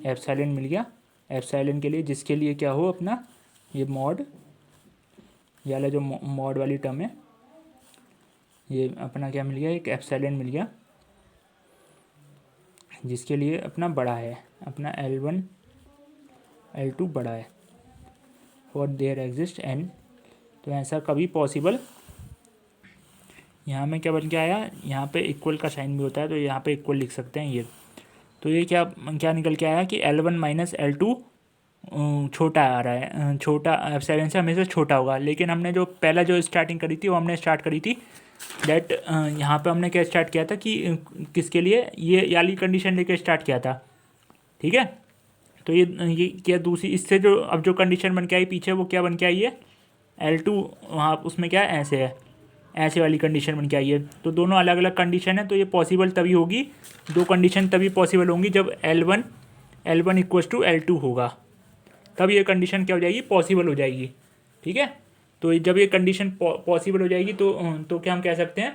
एप्सिलॉन मिल गया एप्सिलॉन के लिए, जिसके लिए क्या हो अपना ये मॉड, ये वाला जो मॉड वाली टर्म है, ये अपना क्या मिल गया, एक एप्सिलॉन मिल गया, जिसके लिए अपना बड़ा है, अपना L1 L2 बड़ा है फॉर देयर एग्जिस्ट n। तो ऐसा कभी पॉसिबल, यहाँ में क्या बन के आया, यहाँ पे इक्वल का साइन भी होता है तो यहाँ पे इक्वल लिख सकते हैं ये। तो ये क्या निकल के आया कि L1 माइनस L2 छोटा आ रहा है, छोटा एप्सिलॉन से हमेशा छोटा होगा। लेकिन हमने जो पहला जो स्टार्टिंग करी थी वो हमने स्टार्ट करी थी दैट, यहाँ पे हमने क्या स्टार्ट किया था कि किसके लिए, ये वाली कंडीशन लेके स्टार्ट किया था। ठीक है, तो ये क्या दूसरी इससे जो अब जो कंडीशन बन के आई पीछे वो क्या बन के आई है, L2 वहाँ उसमें क्या है, ऐसे है, ऐसे वाली कंडीशन बन के आई है। तो दोनों अलग अलग कंडीशन है, तो ये पॉसिबल तभी होगी, दो कंडीशन तभी पॉसिबल होंगी जब L1 इक्वल्स टू L2 होगा, तब ये कंडीशन क्या हो जाएगी, पॉसिबल हो जाएगी। ठीक है, तो जब ये कंडीशन पॉसिबल हो जाएगी तो क्या हम कह सकते हैं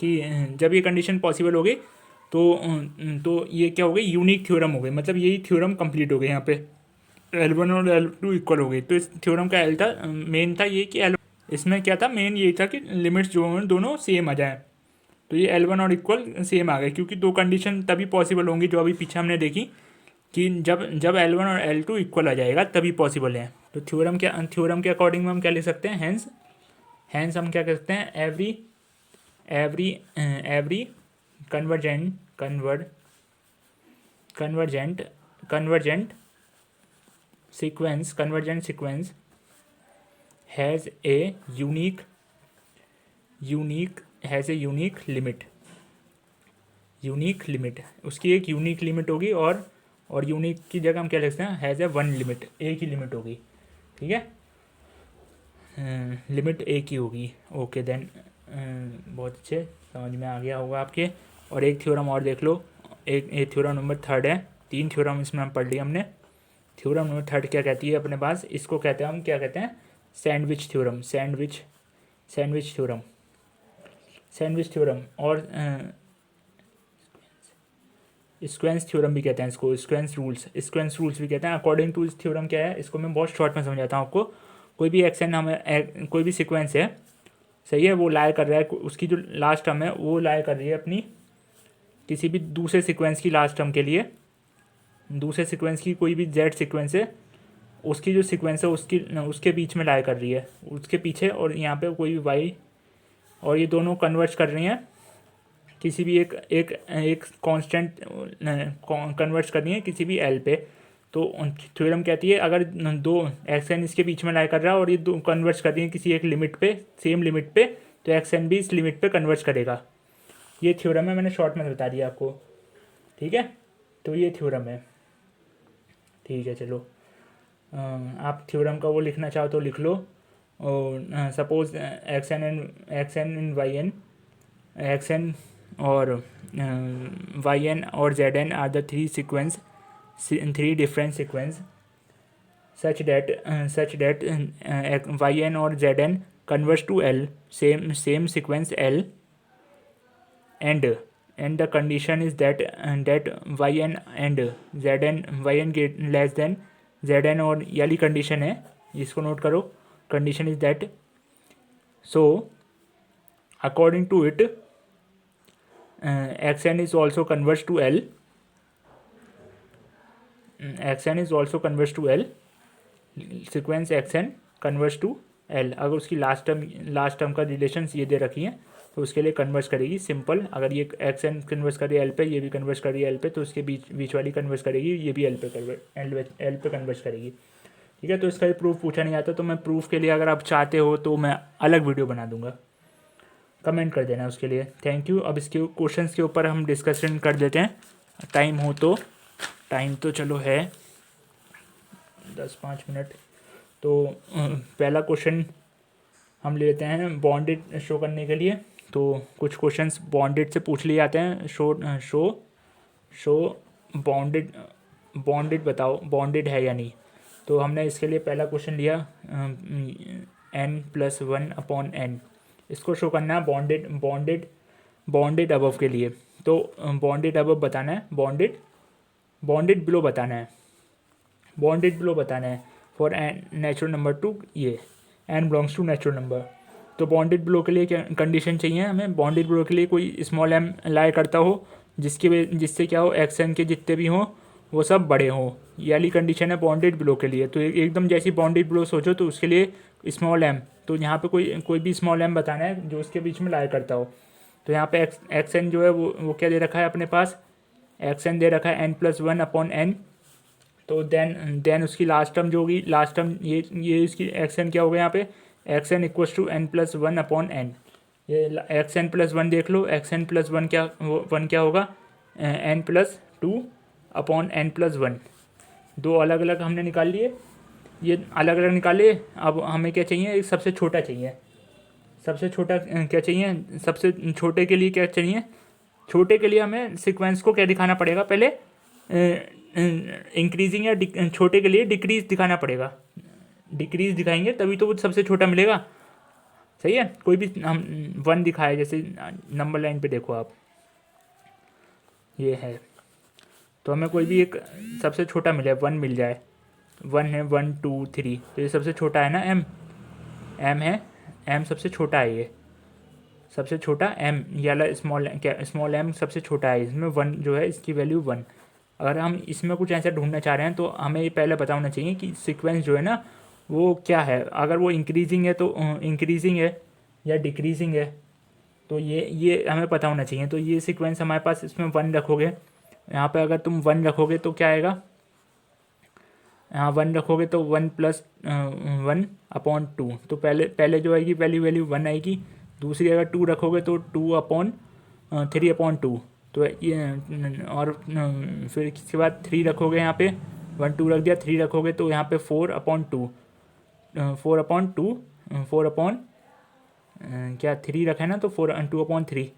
कि जब ये कंडीशन पॉसिबल हो गई तो ये क्या हो गई, यूनिक थ्योरम हो गई, मतलब यही थ्योरम कंप्लीट हो गई। यहाँ पे L1 और L2 इक्वल हो गई। तो इस थ्योरम का एल था, मेन था ये कि इसमें क्या था, मेन ये था कि लिमिट्स जो हैं दोनों सेम आ जाए। तो ये L1 और इक्वल सेम आ गए, क्योंकि दो कंडीशन तभी पॉसिबल होंगी जो अभी पीछे हमने देखी कि जब L1 और L2 इक्वल आ जाएगा तभी पॉसिबल है। तो थ्योरम के अकॉर्डिंग में हम क्या लिख सकते हैं, हैंस हम क्या कर सकते हैं, every convergent sequence has a unique limit, उसकी एक यूनिक लिमिट होगी, और यूनिक की जगह हम क्या लिखते हैं, हैज़ ए वन लिमिट, एक ही लिमिट होगी। ठीक है, लिमिट एक ही होगी। ओके देन, बहुत अच्छे, समझ में आ गया होगा आपके। और एक थ्योरम और देख लो, एक थ्योरम नंबर 3 है, 3 थ्योरम इसमें हम पढ़ लिया हमने। थ्योरम नंबर 3 क्या कहती है अपने पास, इसको कहते हैं हम क्या कहते हैं, सैंडविच थ्योरम, और स्क्वेंस थ्योरम भी कहते हैं इसको, स्क्वेंस रूल्स भी कहते हैं। अकॉर्डिंग टू इस थ्योरम क्या है, इसको मैं बहुत शॉर्ट में समझाता हूँ आपको। कोई भी एक्शन हमें कोई भी सीक्वेंस है, सही है, वो लाई कर रहा है, उसकी जो लास्ट टर्म है वो लाई कर रही है अपनी किसी भी दूसरे सीक्वेंस की लास्ट टर्म के लिए, दूसरे सीक्वेंस की कोई भी जेड सीक्वेंस है, उसकी जो सीक्वेंस है उसके बीच में लाई कर रही है, उसके पीछे, और यहाँ पे कोई भी वाई, और ये दोनों कन्वर्ज कर रही हैं किसी भी एक कांस्टेंट कन्वर्ज करनी है किसी भी एल पे। तो थ्योरम कहती है अगर दो एक्स एन इसके बीच में लाई कर रहा है और ये दो कन्वर्ज कर रही है किसी एक लिमिट पे, सेम लिमिट पे, तो एक्स एन भी इस लिमिट पे कन्वर्ज करेगा। ये थ्योरम है, मैंने शॉर्ट में बता दिया आपको, ठीक है। तो ये थ्योरम है, ठीक है। चलो आप थ्योरम का वो लिखना चाहो तो लिख लो। और suppose X N in Y N, X N और वाई एन और Z N are the three different sequence such that yn or zn converge to L, same sequence L, and the condition is that yn and yn get less than zn, और ये वाली condition है, इसको note करो। Condition is that so according to it xn is also converge to L, xn is also converge to L, sequence x N converse to L. अगर उसकी last term का relation ये दे रखी है तो उसके लिए कन्वर्स करेगी सिंपल। अगर ये एक्स एन कन्वर्स कर रही है एल पे, ये भी कन्वर्स कर रही है एल पे, तो उसके बीच वाली कन्वर्स करेगी, ये भी एल पे कन्वर्स करेगी, ठीक है। तो इसका प्रूफ पूछा नहीं आता, तो मैं प्रूफ के लिए अगर आप चाहते हो तो मैं अलग वीडियो बना दूंगा, कमेंट कर देना उसके लिए। Thank you. अब इसके क्वेश्चंस के ऊपर हम डिस्कशन कर देते हैं, टाइम हो तो। टाइम तो चलो है 10-5 मिनट। तो पहला क्वेश्चन हम ले लेते हैं बॉन्डेड शो करने के लिए। तो कुछ क्वेश्चंस बॉन्डेड से पूछ लिए जाते हैं। शो बॉन्डेड बताओ, बॉन्डेड है या नहीं। तो हमने इसके लिए पहला क्वेश्चन लिया n+1/n, इसको शो करना है बॉन्डेड अबव के लिए। तो बॉन्डेड अबव बताना है, बॉन्डेड बिलो बताना है, बॉन्डेड बिलो बताना है for n natural number to, ये n belongs to natural number. तो बॉन्डेड बिलो के लिए क्या कंडीशन चाहिए हमें? बॉन्डेड बिलो के लिए कोई स्मॉल एम लाई करता हो जिससे क्या हो, एक्स एन के जितने भी हों वो सब बड़े हों, ये वाली कंडीशन है बॉन्डेड बिलो के लिए। तो एकदम जैसी बॉन्डेड बिलो सोचो तो उसके लिए स्मॉल एम, तो यहाँ पे कोई भी स्मॉल एम बताना है जो उसके बीच में लाई करता हो। तो यहाँ पे एक्स एन जो है वो क्या दे रखा है अपने पास, एक्स एन दे रखा है n+1/n। तो देन उसकी लास्ट टर्म जो होगी, लास्ट टर्म ये इसकी एक्स एन क्या होगा यहाँ पे, x N equals to n+1/n। ये एक्स एन प्लस वन देख लो, एक्स एन प्लस वन क्या होगा, n+2/n+1। दो अलग अलग हमने निकाल लिए, ये अलग अलग निकाले। अब हमें क्या चाहिए, एक सबसे छोटा चाहिए। सबसे छोटा क्या चाहिए, सबसे छोटे के लिए क्या चाहिए, छोटे के लिए हमें सीक्वेंस को क्या दिखाना पड़ेगा, पहले इंक्रीजिंग या छोटे के लिए डिक्रीज दिखाना पड़ेगा। डिक्रीज दिखाएंगे तभी तो वो सबसे छोटा मिलेगा, सही है। कोई भी हम 1 दिखाए, जैसे नंबर लाइन पे देखो आप, ये है, तो हमें कोई भी एक सबसे छोटा मिले, 1 मिल जाए, 1 है, 1 2 3, तो ये सबसे छोटा है ना, एम है, एम सबसे छोटा है, ये सबसे छोटा एम, ये वाला स्मॉल एम सबसे छोटा है, इसमें 1 जो है इसकी वैल्यू 1। अगर हम इसमें कुछ ऐसा ढूंढना चाह रहे हैं तो हमें ये पहले पता होना चाहिए कि सीक्वेंस जो है ना वो क्या है। अगर वो इंक्रीजिंग है तो इंक्रीजिंग है या डिक्रीजिंग है, तो ये हमें पता होना चाहिए। तो ये सीक्वेंस हमारे पास, इसमें 1 रखोगे, यहाँ पे अगर तुम 1 रखोगे तो क्या आएगा, यहाँ 1 रखोगे तो 1+1/2। तो पहले जो आएगी वैल्यू 1 आएगी। दूसरी अगर 2 रखोगे तो 2/3/2। तो ये, और फिर इसके बाद 3 रखोगे, यहाँ पे 1 2 रख दिया, 3 रखोगे तो यहाँ पे 4/2, 3 रखा है ना, तो 2/3।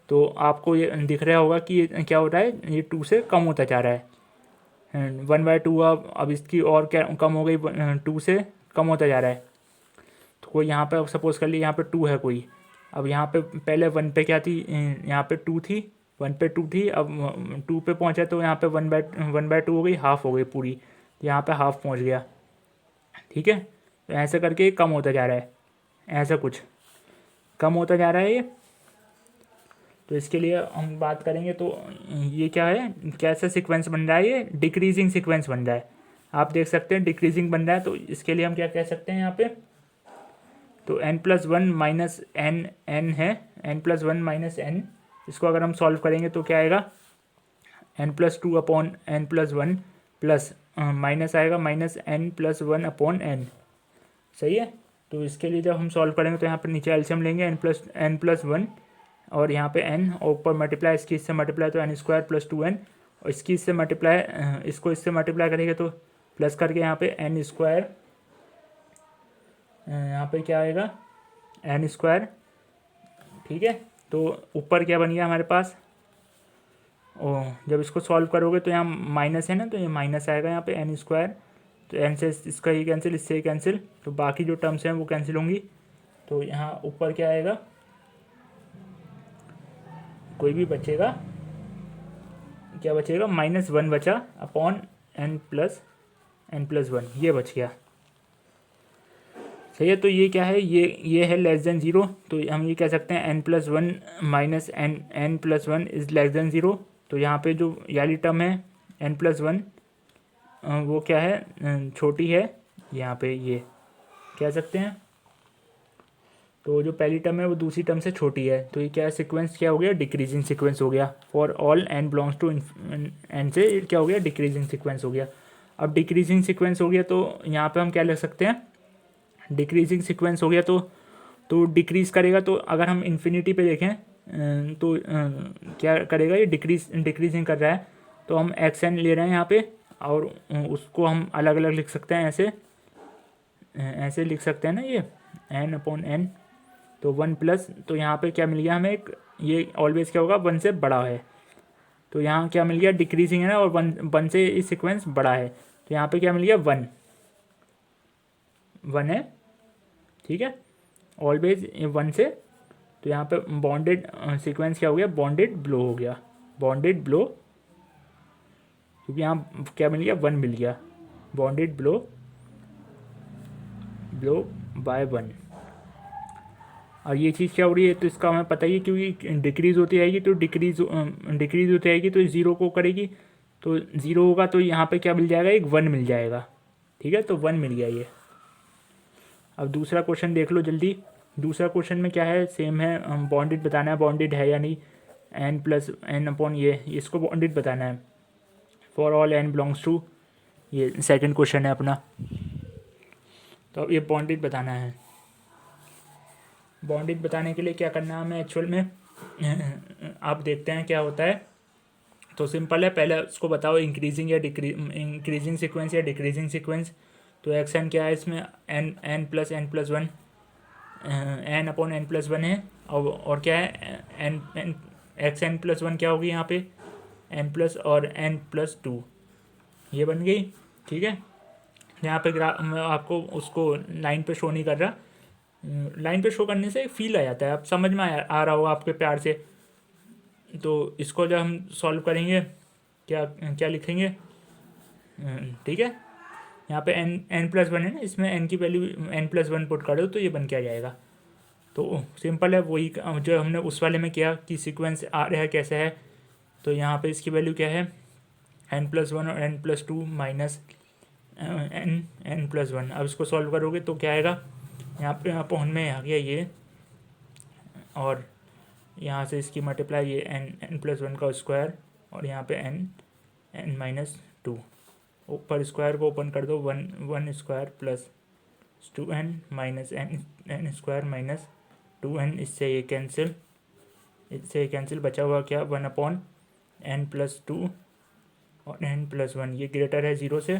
तो आपको ये दिख रहा होगा कि ये क्या हो रहा है, ये 2 से कम होता जा रहा है, 1/2। अब इसकी और क्या कम हो गई, 2 से कम होता जा रहा है। तो कोई यहाँ पे सपोज कर लिए, यहाँ पे 2 है कोई, अब यहाँ पे पहले 1 पे क्या थी, यहाँ पे 2 थी, 1 पे 2 थी, अब 2 पे पहुँचा तो यहाँ पे 1/2 हो गई, हाफ हो गई पूरी, यहाँ पे हाफ पहुँच गया, ठीक है। तो ऐसे करके कम होता जा रहा है, ऐसा कुछ कम होता जा रहा है ये। तो इसके लिए हम बात करेंगे तो ये क्या है, कैसा सीक्वेंस बन रहा है, ये डिक्रीजिंग सीक्वेंस बन रहा है। आप देख सकते हैं डिक्रीजिंग बन रहा है। तो इसके लिए हम क्या कह सकते हैं यहाँ पे, तो n+1 - n है, n+1 - n, इसको अगर हम सॉल्व करेंगे तो क्या आएगा, n+2/n+1 प्लस माइनस आएगा -n+1/n। सही है। तो इसके लिए जब हम सॉल्व करेंगे तो यहाँ पर नीचे एलसीएम लेंगे n+1 और यहाँ पे n और ऊपर मल्टीप्लाई इसकी इससे मल्टीप्लाई तो n² + 2n और इसकी इससे मल्टीप्लाई इसको इससे मल्टीप्लाई करेंगे तो प्लस करके यहाँ पे n², यहाँ पे क्या आएगा n²। ठीक है। तो ऊपर क्या बन गया हमारे पास, ओ जब इसको सॉल्व करोगे तो यहाँ माइनस है ना, तो ये माइनस आएगा यहाँ पे n²। तो n से इसका ही कैंसिल, इससे ही कैंसिल, तो बाकी जो टर्म्स हैं वो कैंसिल होंगी। तो यहाँ ऊपर क्या आएगा, कोई भी बचेगा, क्या बचेगा -1 बचा अपॉन n+1 ये बच गया। सही है। तो ये क्या है, ये है <0। तो हम ये कह सकते हैं n+1 -n+1 इज़ <0। तो यहाँ पे जो वाली टर्म है n+1 वो क्या है, छोटी है, यहाँ पे ये कह सकते हैं। तो जो पहली टर्म है वो दूसरी टर्म से छोटी है। तो ये क्या सीक्वेंस क्या हो गया, डिक्रीजिंग सीक्वेंस हो गया। For all n belongs to n से क्या हो गया, डिक्रीजिंग सीक्वेंस हो गया। अब डिक्रीजिंग सीक्वेंस हो गया तो यहाँ पे हम क्या लिख सकते हैं, डिक्रीजिंग सीक्वेंस हो गया तो डिक्रीज़ करेगा। तो अगर हम इन्फिनिटी पे देखें तो क्या करेगा, ये डिक्रीजिंग कर रहा है। तो हम xn ले रहे हैं यहाँ पे और उसको हम अलग अलग लिख सकते हैं, ऐसे लिख सकते हैं ना, ये n/n। तो 1+, तो यहाँ पे क्या मिल गया हमें, एक ये ऑलवेज क्या होगा 1 से बड़ा है। तो यहाँ क्या मिल गया, डिक्रीजिंग है ना, और 1 से ये सीक्वेंस बड़ा है। तो यहाँ पे क्या मिल गया, 1 है। ठीक है, ऑलवेज 1 से। तो यहाँ पे बॉन्डेड सीक्वेंस क्या हो गया, बॉन्डेड ब्लो हो गया, बॉन्डेड ब्लो, क्योंकि यहाँ क्या मिल गया, 1 मिल गया, बॉन्डेड ब्लो बाय 1। और ये चीज़ क्या हो रही है, तो इसका हमें पता ही है, क्योंकि डिक्रीज़ होती आएगी तो डिक्रीज़ होती आएगी तो 0 को करेगी, तो 0 होगा तो यहाँ पे क्या मिल जाएगा, एक 1 मिल जाएगा। ठीक है, तो 1 मिल गया ये। अब दूसरा क्वेश्चन देख लो जल्दी। दूसरा क्वेश्चन में क्या है, सेम है, बॉन्डेड बताना है, बॉन्डेड है या नहीं, n+n/, ये इसको बॉन्डेड बताना है। For all n belongs to, ये सेकंड क्वेश्चन है अपना। तो अब ये बॉन्डेड बताना है। बॉन्डेड बताने के लिए क्या करना है हमें एक्चुअल में, आप देखते हैं क्या होता है। तो सिंपल है, पहले उसको बताओ इंक्रीजिंग या इंक्रीजिंग सीक्वेंस या डिक्रीजिंग सीक्वेंस। तो xn क्या है इसमें, n+n+1 n/n+1 है। और क्या है xn+1 क्या होगी यहाँ पे, n+ और n+2, ये बन गई। ठीक है, यहाँ पे मैं आपको उसको लाइन पे शो नहीं कर रहा, लाइन पे शो करने से फील आ जाता है, अब समझ में आ रहा होगा आपके प्यार से। तो इसको जब हम सॉल्व करेंगे क्या क्या लिखेंगे, ठीक है, यहाँ पे n+1 है ना, इसमें n की वैल्यू n+1 पुट कर दो तो ये बन के आ जाएगा। तो सिंपल है, वही जो हमने उस वाले में किया कि सीक्वेंस आ रहा है कैसे है। तो यहाँ पे इसकी वैल्यू क्या है, n+1 और n+2 माइनस n+1। अब इसको सॉल्व करोगे तो क्या आएगा, यहाँ पे अपॉन में आ गया ये, और यहाँ से इसकी मल्टीप्लाई ये n+1 का स्क्वायर, और यहाँ पे n-2, ऊपर स्क्वायर को ओपन कर दो, 1 plus 2n minus n² minus 2n, इससे ये कैंसिल, बचा हुआ क्या, 1/n+2 और n+1, ये ग्रेटर है 0 से।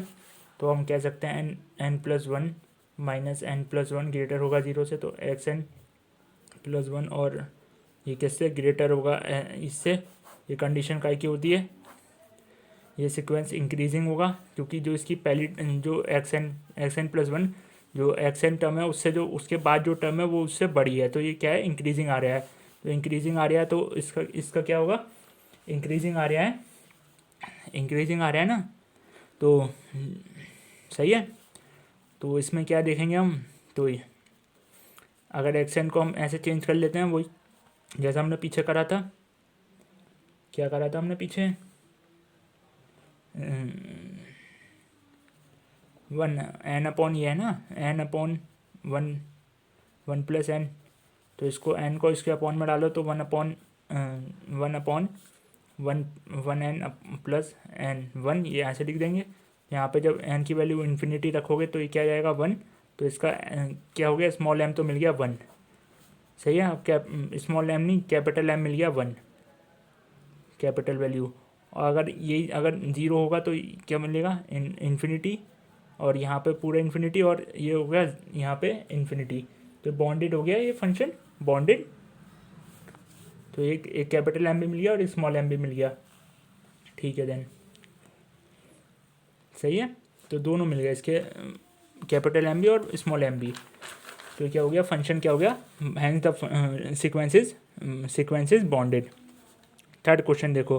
तो हम कह सकते हैं n+1 माइनस n+1 ग्रेटर होगा 0 से। तो xn+1 और ये किससे ग्रेटर होगा, इससे। ये कंडीशन काय की होती है, ये सीक्वेंस इंक्रीजिंग होगा, क्योंकि जो इसकी पहली जो xn+1 जो xn टर्म है उससे जो उसके बाद जो टर्म है वो उससे बड़ी है। तो ये क्या है, इंक्रीजिंग आ रहा है। तो इंक्रीजिंग आ रहा है तो इसका क्या होगा, इंक्रीजिंग आ रहा है ना, तो सही है। तो इसमें क्या देखेंगे हम, तो अगर xn को हम ऐसे चेंज कर लेते हैं, वही जैसा हमने पीछे करा था, क्या करा था हमने पीछे, 1 n/, ये है ना, n/1 + n। तो इसको n को इसके अपॉन में डालो तो 1/1 n + n 1, ये ऐसे लिख देंगे। यहाँ पे जब n की वैल्यू इन्फिनिटी रखोगे तो ये क्या जाएगा 1, तो इसका क्या हो गया, स्मॉल m तो मिल गया 1, सही है। अब स्मॉल m नहीं, कैपिटल M मिल गया 1, कैपिटल वैल्यू। और अगर यही अगर 0 होगा तो क्या मिलेगा, इन्फिनिटी, और यहाँ पे पूरा इन्फिनिटी, और ये हो गया यहाँ पे इन्फिनिटी। तो बॉन्डेड हो गया ये फंक्शन, बॉन्डेड। तो एक कैपिटल M भी मिल गया और एक स्मॉल m भी मिल गया, ठीक है देन, सही है। तो दोनों मिल गए इसके, कैपिटल M भी और स्मॉल m भी। तो क्या हो गया, फंक्शन क्या हो गया, hence the sequences bounded. Third question देखो,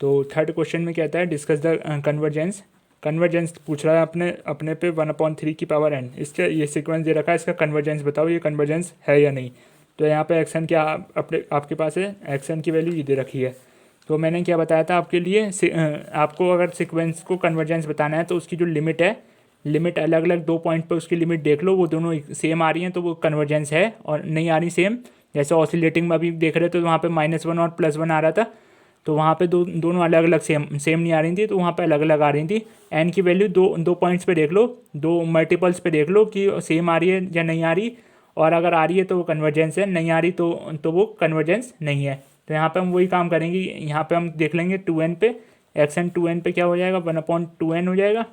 तो थर्ड क्वेश्चन में कहता है डिस्कस द कन्वर्जेंस। कन्वर्जेंस पूछ रहा है अपने पे 1/3 की पावर n, इसके ये सीक्वेंस दे रखा है, इसका कन्वर्जेंस बताओ, ये कन्वर्जेंस है या नहीं। तो यहाँ पे एक्सन क्या आपके पास है, एक्सन की वैल्यू ये दे रखी है। तो मैंने क्या बताया था आपके लिए, आपको अगर सीक्वेंस को कन्वर्जेंस बताना है तो उसकी जो लिमिट है, लिमिट अलग अलग 2 पॉइंट पे उसकी लिमिट देख लो, वो दोनों सेम आ रही हैं तो वो कन्वर्जेंस है, और नहीं आ रही सेम, जैसे ऑसिलेटिंग में अभी देख रहे थे तो वहाँ पे -1 और +1 आ रहा था, तो वहाँ पे दोनों अलग अलग सेम नहीं आ रही थी, तो वहाँ पे अलग अलग आ रही थी। एन की वैल्यू दो पॉइंट्स पे देख लो, दो मल्टीपल्स पे देख लो कि सेम आ रही है या नहीं आ रही, और अगर आ रही है तो वो कन्वर्जेंस है, नहीं आ रही तो वो कन्वर्जेंस नहीं है। तो यहाँ पे हम वही काम करेंगे, यहाँ पे हम देख लेंगे 2n पे, एक्सन 2n पे क्या हो जाएगा, 1/2n हो जाएगा,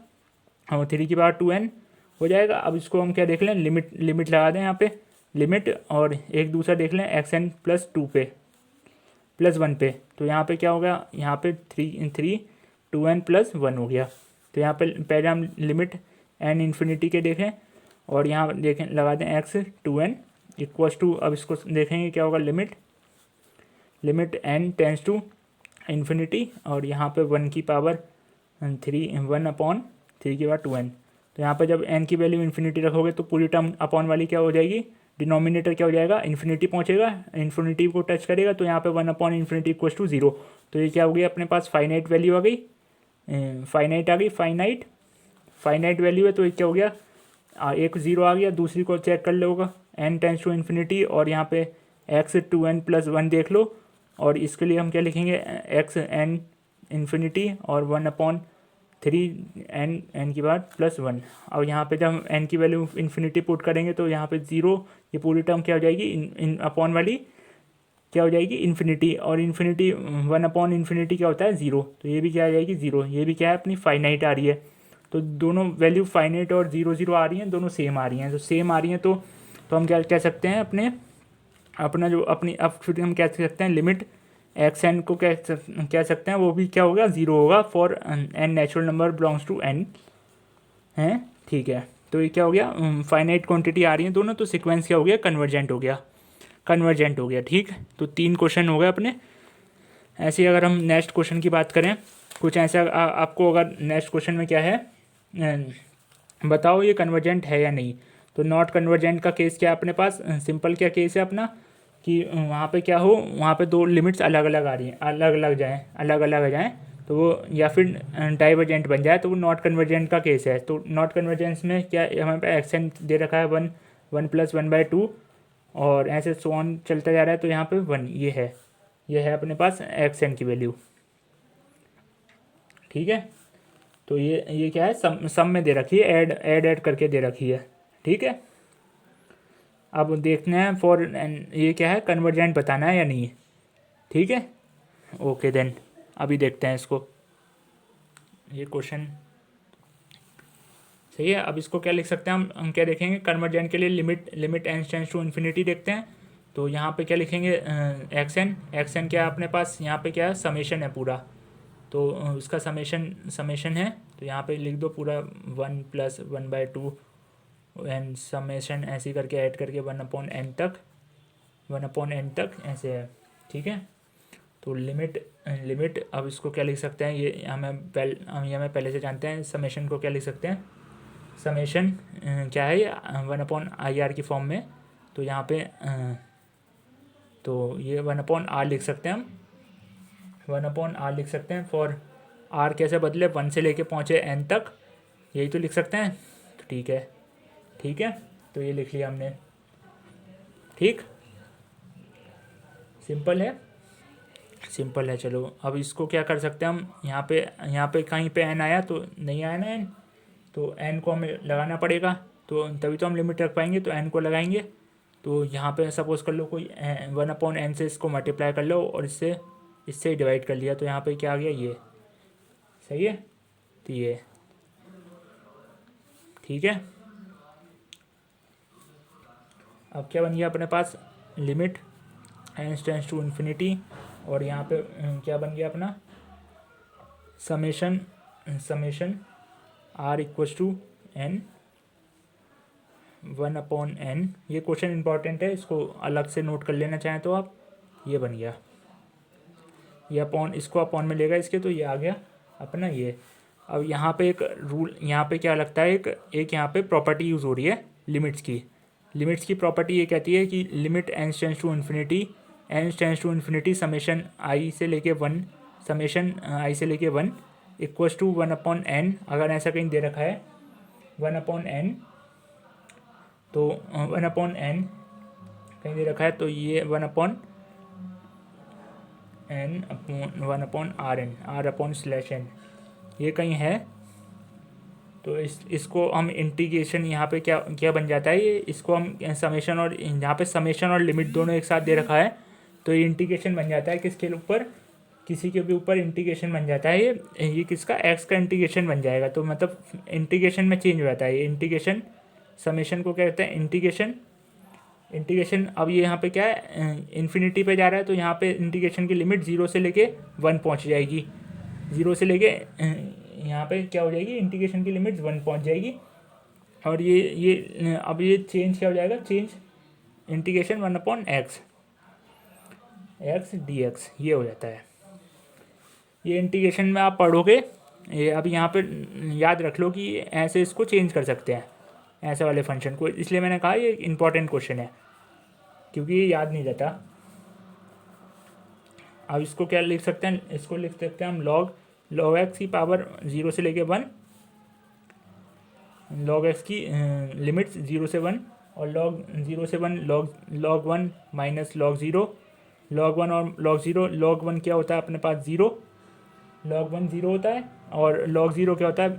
और 3 की पावर 2n हो जाएगा। अब इसको हम क्या देख लें, लिमिट लगा दें यहाँ पे, लिमिट, और एक दूसरा देख लें xn +2 पे, +1 पे। तो यहाँ पे क्या होगा, यहाँ पे 2n +1 हो गया। तो यहाँ पे पहले हम लिमिट n इन्फिनिटी के देखें, और यहाँ देखें लगा दें x 2n इक्वल्स टू, अब इसको देखेंगे क्या होगा, limit n tends to infinity, और यहाँ पे 1 की पावर 1/3 की पावर 2n। तो यहाँ पे जब n की वैल्यू इन्फिनिटी रखोगे तो पूरी टर्म अपॉन वाली क्या हो जाएगी, डिनोमिनेटर क्या हो जाएगा, इन्फिनिटी पहुँचेगा, इन्फिनिटी को टच करेगा, तो यहाँ पे 1/∞ इक्वल्स टू 0। तो ये क्या हो गया अपने पास, फाइनाइट वैल्यू आ गई, फाइनाइट आ गई, फाइनाइट वैल्यू है। तो ये क्या हो गया, एक 0 आ गया, दूसरी को चेक कर लोगा, n टेंस टू इन्फिनिटी, और यहाँ पे x 2n +1 देख लो, और इसके लिए हम क्या लिखेंगे, x n इन्फिनिटी और 1/3 n की बार +1। और यहाँ पे जब हम n की वैल्यू इन्फिनिटी पुट करेंगे तो यहाँ पे 0, ये पूरी टर्म क्या हो जाएगी, इन अपॉन वाली क्या हो जाएगी, इन्फिनिटी, और इन्फिनिटी 1/∞ क्या होता है 0, तो ये भी क्या आ जाएगी 0, ये भी क्या है अपनी फाइनाइट आ रही है। तो दोनों वैल्यू फाइनाइट और 0 आ रही हैं, दोनों सेम आ रही हैं, तो सेम आ रही हैं तो हम क्या कह सकते हैं, अपना जो अपनी, अब फिर हम कह सकते हैं लिमिट एक्स एन को कह सकते हैं, वो भी क्या होगा, 0 होगा for n natural number belongs to n है, ठीक है। तो ये क्या हो गया, फाइनाइट क्वांटिटी आ रही है दोनों, तो सीक्वेंस क्या हो गया, कन्वर्जेंट हो गया, ठीक। तो 3 क्वेश्चन हो गए अपने। ऐसे ही अगर हम नेक्स्ट क्वेश्चन की बात करें, कुछ ऐसा आपको अगर नेक्स्ट क्वेश्चन में क्या है, बताओ ये कन्वर्जेंट है या नहीं। तो नॉट कन्वर्जेंट का केस क्या है अपने पास, सिंपल क्या केस है अपना, कि वहाँ पे क्या हो, वहाँ पे दो लिमिट्स अलग अलग आ रही हैं, अलग अलग आ जाएँ, तो वो या फिर डाइवर्जेंट बन जाए, तो वो नॉट कन्वर्जेंट का केस है। तो नॉट कन्वर्जेंस में क्या हमारे पास एक्सन दे रखा है 1 + 1/2, और ऐसे सो ऑन चलता जा रहा है, तो यहाँ पे 1 ये है अपने पास एक्सन की वैल्यू, ठीक है। तो ये क्या है, सम में दे रखी है, ऐड करके दे रखी है, ठीक है। अब देखना है फॉर ये क्या है, कन्वर्जेंट बताना है या नहीं, ठीक है। ओके देन, अभी देखते हैं इसको, ये क्वेश्चन सही है। अब इसको क्या लिख सकते हैं हम क्या देखेंगे, कन्वर्जेंट के लिए limit n tends to infinity देखते हैं। तो यहाँ पे क्या लिखेंगे, एक्सन क्या है अपने पास, यहाँ पे क्या है, समेशन है पूरा, तो उसका समेशन है, तो यहाँ पे लिख दो पूरा 1 + 1/2 एंड समेशन ऐसे करके ऐड करके 1/n तक ऐसे है, ठीक है। तो लिमिट अब इसको क्या लिख सकते हैं, ये हमें पहले से जानते हैं, समेशन को क्या लिख सकते हैं, समेशन क्या है, ये 1/IR की फॉर्म में। तो यहाँ पे तो ये 1/R लिख सकते हैं हम, 1/R लिख सकते हैं फॉर R कैसे बदले, 1 से लेके पहुँचे n तक, यही तो लिख सकते हैं। तो ठीक है, तो ये लिख लिया हमने, ठीक, सिंपल है। सिंपल है। चलो अब इसको क्या कर सकते हैं हम, यहाँ पे कहीं पे एन आया तो नहीं आया ना एन, तो एन को हमें लगाना पड़ेगा, तो तभी तो हम लिमिट रख पाएंगे। तो एन को लगाएंगे, तो यहाँ पे सपोज कर लो कोई 1/n से इसको मल्टीप्लाई कर लो और इससे डिवाइड कर लिया, तो यहाँ पे क्या आ गया, ये सही है। तो ये ठीक है। अब क्या बन गया अपने पास, limit n tends to infinity, और यहाँ पे क्या बन गया अपना, summation r equals to n 1/n। ये क्वेश्चन इंपॉर्टेंट है, इसको अलग से नोट कर लेना चाहें तो आप। ये बन गया, ये अपॉन, इसको अपॉन में लेगा इसके, तो ये आ गया अपना ये। अब यहाँ पे एक रूल, यहाँ पे क्या लगता है, एक यहाँ पे प्रॉपर्टी यूज़ हो रही है लिमिट्स की प्रॉपर्टी ये कहती है कि limit n tends to infinity summation i से लेके 1 इक्वल्स टू 1/n। अगर ऐसा कहीं दे रखा है 1/n, तो 1/n कहीं दे रखा है, तो ये 1/n अपॉन 1/rn, r/n ये कहीं है, तो इसको हम इंटीग्रेशन, यहाँ पे क्या क्या बन जाता है ये, इसको हम समेशन, और यहाँ पे समेशन और लिमिट दोनों एक साथ दे रखा है, तो ये इंटीग्रेशन बन जाता है किसके ऊपर, किसी के भी ऊपर इंटीग्रेशन बन जाता है। ये किसका, एक्स का इंटीग्रेशन बन जाएगा, तो मतलब इंटीग्रेशन में चेंज हो जाता है ये इंटीग्रेशन। समेशन को क्या कहते हैं, इंटीग्रेशन। अब ये यहाँ पे क्या है, इन्फिनिटी पे जा रहा है, तो यहाँ पे इंटीग्रेशन की लिमिट 0 से लेके 1 पहुँच जाएगी। 0 से लेके यहाँ पे क्या हो जाएगी, इंटीग्रेशन की लिमिट 1 पहुँच जाएगी। और ये अब ये चेंज क्या हो जाएगा, चेंज इंटीग्रेशन 1/x dx, ये हो जाता है। ये इंटीग्रेशन में आप पढ़ोगे, ये अब यहाँ पे याद रख लो कि ऐसे इसको चेंज कर सकते हैं, ऐसे वाले फंक्शन को। इसलिए मैंने कहा ये इंपॉर्टेंट क्वेश्चन है, क्योंकि ये याद नहीं रहता। अब इसको क्या लिख सकते हैं, इसको लिख सकते हैं हम log x की पावर 0 से लेके 1, log x की लिमिट्स 0 से 1, और log 0 से 1 log 1 माइनस log 0, log 1 और log 0। log 1 क्या होता है अपने पास, 0, log 1 0 होता है, और log 0 क्या होता है,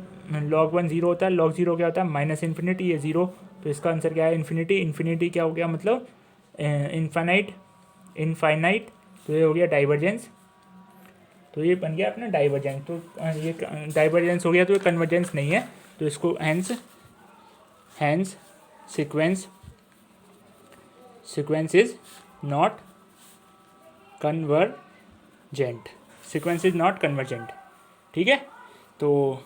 log 1 0 होता है, log 0 क्या होता है, माइनस इन्फिनिटी, ये 0, तो इसका आंसर क्या है, इन्फिनिटी क्या हो गया, मतलब इनफाइनाइट, तो ये हो गया डाइवर्जेंस। तो ये बन गया अपना डाइवर्जेंस, तो ये डाइवर्जेंस हो गया, तो ये कन्वर्जेंस नहीं है, तो इसको hence sequence is not convergent, ठीक है। तो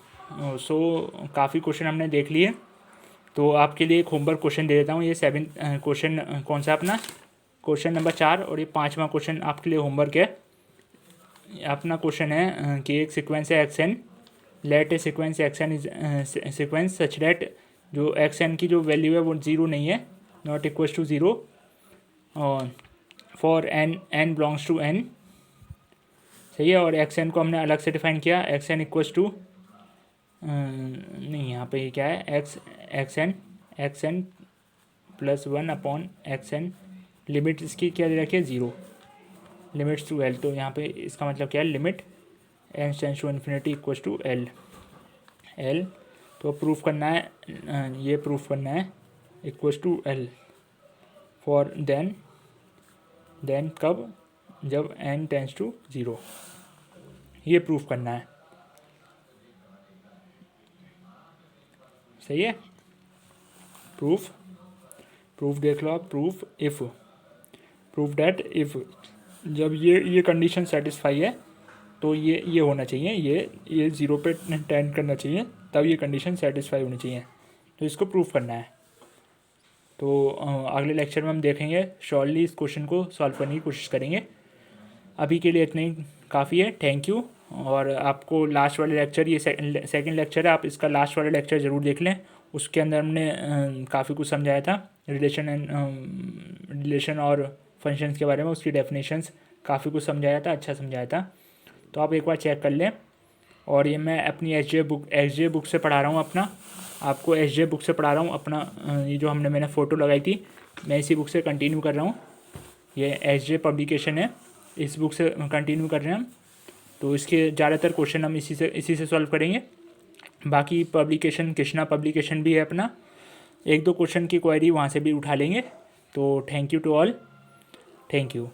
काफ़ी क्वेश्चन हमने देख लिए, तो आपके लिए एक होमवर्क क्वेश्चन दे देता हूँ। ये 7 क्वेश्चन कौन सा अपना, क्वेश्चन नंबर 4, और ये 5वां क्वेश्चन आपके लिए होमवर्क है। अपना क्वेश्चन है कि एक सीक्वेंस है X N, let a sequence x N is sequence such that, जो एक्स एन की जो वैल्यू है वो 0 नहीं है, not equals to 0, for N belongs to N, सही है। और एक्स एन को हमने अलग से डिफाइन किया, एक्स एन इक्वल्स टू नहीं, यहाँ पे ये क्या है, X N plus 1/xn, limit इसकी क्या दे रखी है, 0, लिमिट्स टू एल, तो यहाँ पे इसका मतलब क्या है, limit n tends to infinity equals to L. तो प्रूफ करना है, ये प्रूफ करना है equals to L for then कब, जब n टेंड्स टू 0, ये प्रूफ करना है, सही है। प्रूफ देख लो आप, प्रूफ दैट इफ़, जब ये कंडीशन सेटिस्फाई है, तो ये होना चाहिए, ये 0 पे टेंड करना चाहिए, तब ये कंडीशन सेटिस्फाई होनी चाहिए, तो इसको प्रूफ करना है। तो अगले लेक्चर में हम देखेंगे, श्योरली इस क्वेश्चन को सॉल्व करने की कोशिश करेंगे। अभी के लिए इतना ही काफ़ी है, थैंक यू। और आपको लास्ट वाले लेक्चर, ये सेकंड लेक्चर है, आप इसका लास्ट वाला लेक्चर ज़रूर देख लें, उसके अंदर हमने काफ़ी कुछ समझाया था, रिलेशन और फंक्शंस के बारे में, उसकी डेफिनेशंस काफ़ी कुछ समझाया था, अच्छा समझाया था, तो आप एक बार चेक कर लें। और ये मैं अपनी एस जे बुक से पढ़ा रहा हूँ आपको एस जे बुक से पढ़ा रहा हूँ अपना, ये जो मैंने फ़ोटो लगाई थी, मैं इसी बुक से कंटिन्यू कर रहा हूँ। ये एस जे पब्लिकेशन है, इस बुक से कंटिन्यू कर रहे हैं हम, तो इसके ज़्यादातर क्वेश्चन हम इसी से सॉल्व करेंगे। बाकी पब्लिकेशन कृष्णा पब्लिकेशन भी है अपना, 1-2 क्वेश्चन की क्वेरी वहाँ से भी उठा लेंगे। तो thank you to all, thank you.